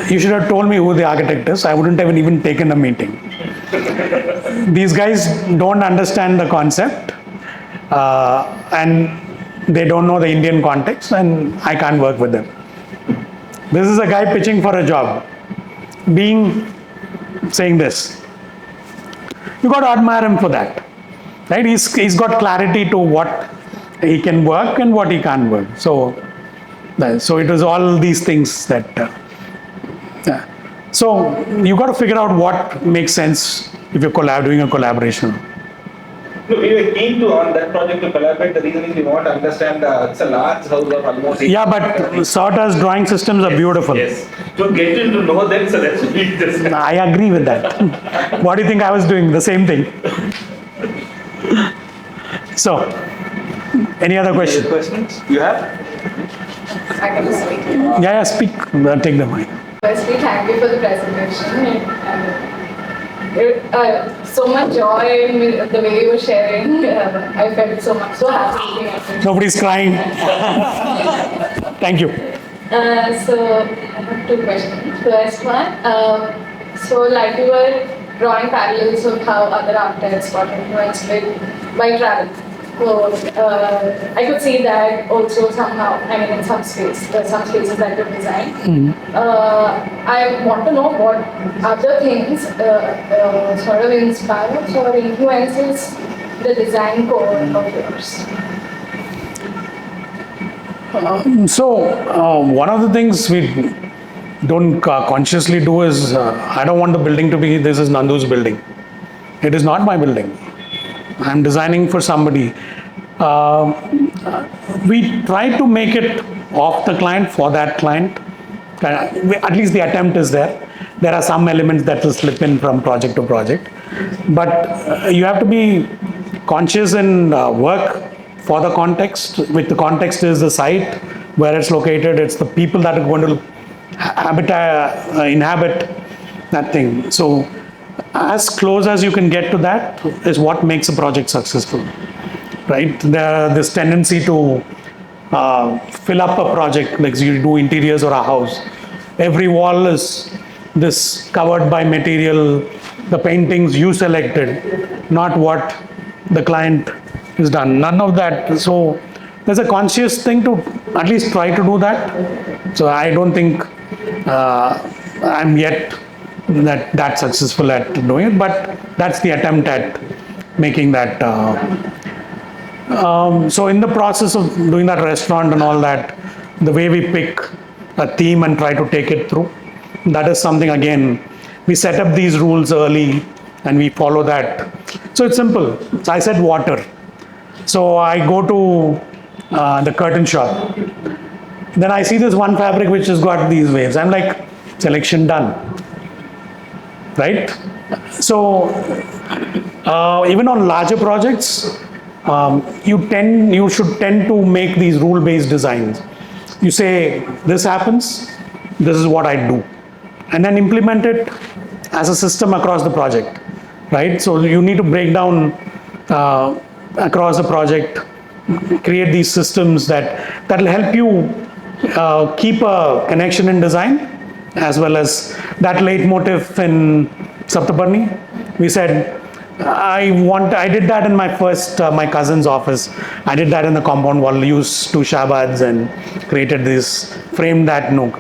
you should have told me who the architect is. I wouldn't have even taken a meeting. These guys don't understand the concept, and they don't know the Indian context, and I can't work with them. This is a guy pitching for a job, being saying this. You got to admire him for that, right? He's got clarity to what he can work and what he can't work. So it was all these things that. So you got to figure out what makes sense if you're doing a collaboration. No, we were keen to on that project to collaborate. The reason is we want to understand it's a large house of almost. Yeah, but Sorta's drawing systems are beautiful. Yes. To get to know them, so that's we just. I agree with that. What do you think I was doing? The same thing. So, any other questions? Questions you have? I can speak. Yeah, speak. Take the mic. Firstly, thank you for the presentation. So much joy in the way you were sharing. I felt so happy looking at it. Nobody's crying. Thank you. So I have two questions. First one, so like you were drawing parallels of how other artists got influenced by travel. So I could see that also somehow. I mean, in some spaces that you design. I want to know what other things sort of inspires or influences the design core of yours. One of the things we don't consciously do is, I don't want the building to be, this is Nandu's building. It is not my building. I'm designing for somebody. We try to make it of the client, for that client. At least the attempt is there. There are some elements that will slip in from project to project. But you have to be conscious and work for the context, which the context is the site, where it's located, it's the people that are going to inhabit that thing. So as close as you can get to that is what makes a project successful, right? This tendency to fill up a project, like you do interiors or a house. Every wall is this covered by material, the paintings you selected, not what the client is done. None of that. So there's a conscious thing to at least try to do that. So I don't think I'm yet that successful at doing it, but that's the attempt at making that. So in the process of doing that restaurant and all that, the way we pick a theme and try to take it through, that is something, again, we set up these rules early and we follow that. So it's simple. So I said water. So I go to the curtain shop. Then I see this one fabric which has got these waves. I'm like, selection done. Right? So even on larger projects, you should tend to make these rule-based designs. You say, this happens, this is what I do. And then implement it as a system across the project, right? So you need to break down across the project, create these systems that will help you keep a connection in design, as well as that leitmotif in Saptaparni. We said, I did that in my first, my cousin's office. I did that in the compound wall, used two shabads and created this, framed that nook.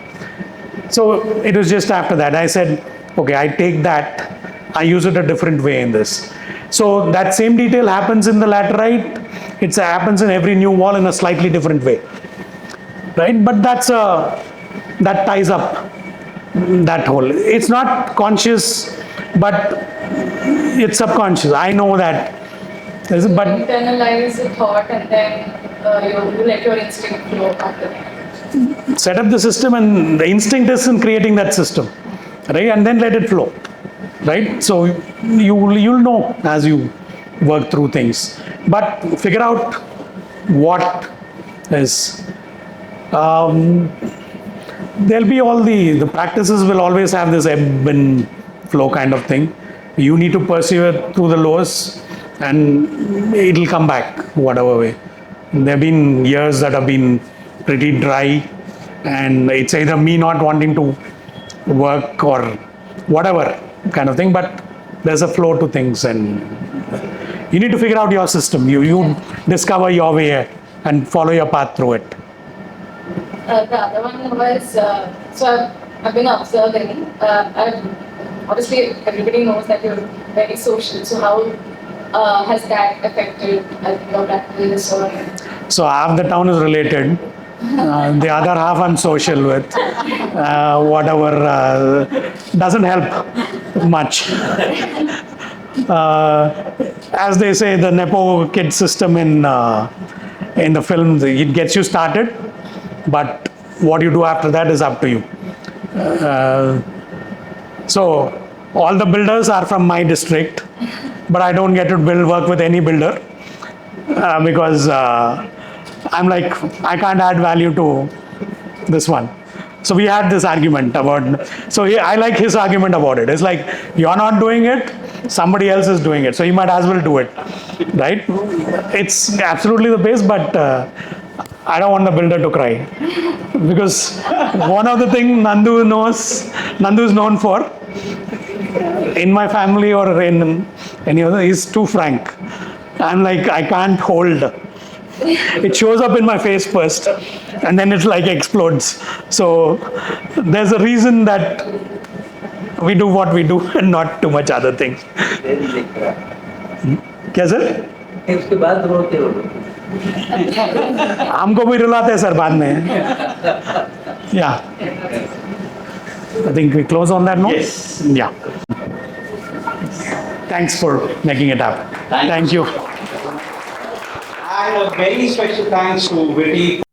So it was just after that, I said, okay, I take that, I use it a different way in this. So that same detail happens in the laterite, it happens in every new wall in a slightly different way, right? But that ties up that whole. It's not conscious, but it's subconscious. I know that. But internalize the thought and then you let your instinct flow after that. Set up the system, and the instinct is in creating that system, right? And then let it flow, right? So you'll know as you work through things, but figure out what is. There'll be all the practices will always have this ebb and flow kind of thing. You need to persevere through the lows, and it'll come back whatever way. There have been years that have been pretty dry, and it's either me not wanting to work or whatever kind of thing, but there's a flow to things, and you need to figure out your system. You discover your way and follow your path through it. The other one was, so I've been observing, I've obviously everybody knows that you're very social. So how has that affected your practice or? So half the town is related. The other half I'm social with. Whatever doesn't help much. As they say, the Nepo kid system in the film, it gets you started, but what you do after that is up to you. So all the builders are from my district, but I don't get to work with any builder because I'm like, I can't add value to this one. So we had this argument about, so I like his argument about it. It's like, you're not doing it, somebody else is doing it. So you might as well do it, right? It's absolutely the base, but I don't want the builder to cry. Because one of the things Nandu is known for, in my family or in any other, is too frank. I'm like, I can't hold. It shows up in my face first, and then it like explodes. So there's a reason that we do what we do and not too much other things. क्या sir? इसके बाद रोते हो लोग। हमको भी रुलाते हैं sir बाद में. Yeah. I think we close on that note. Yes. Yeah. Thanks for making it happen. Thank you. And a very special thanks to Viti.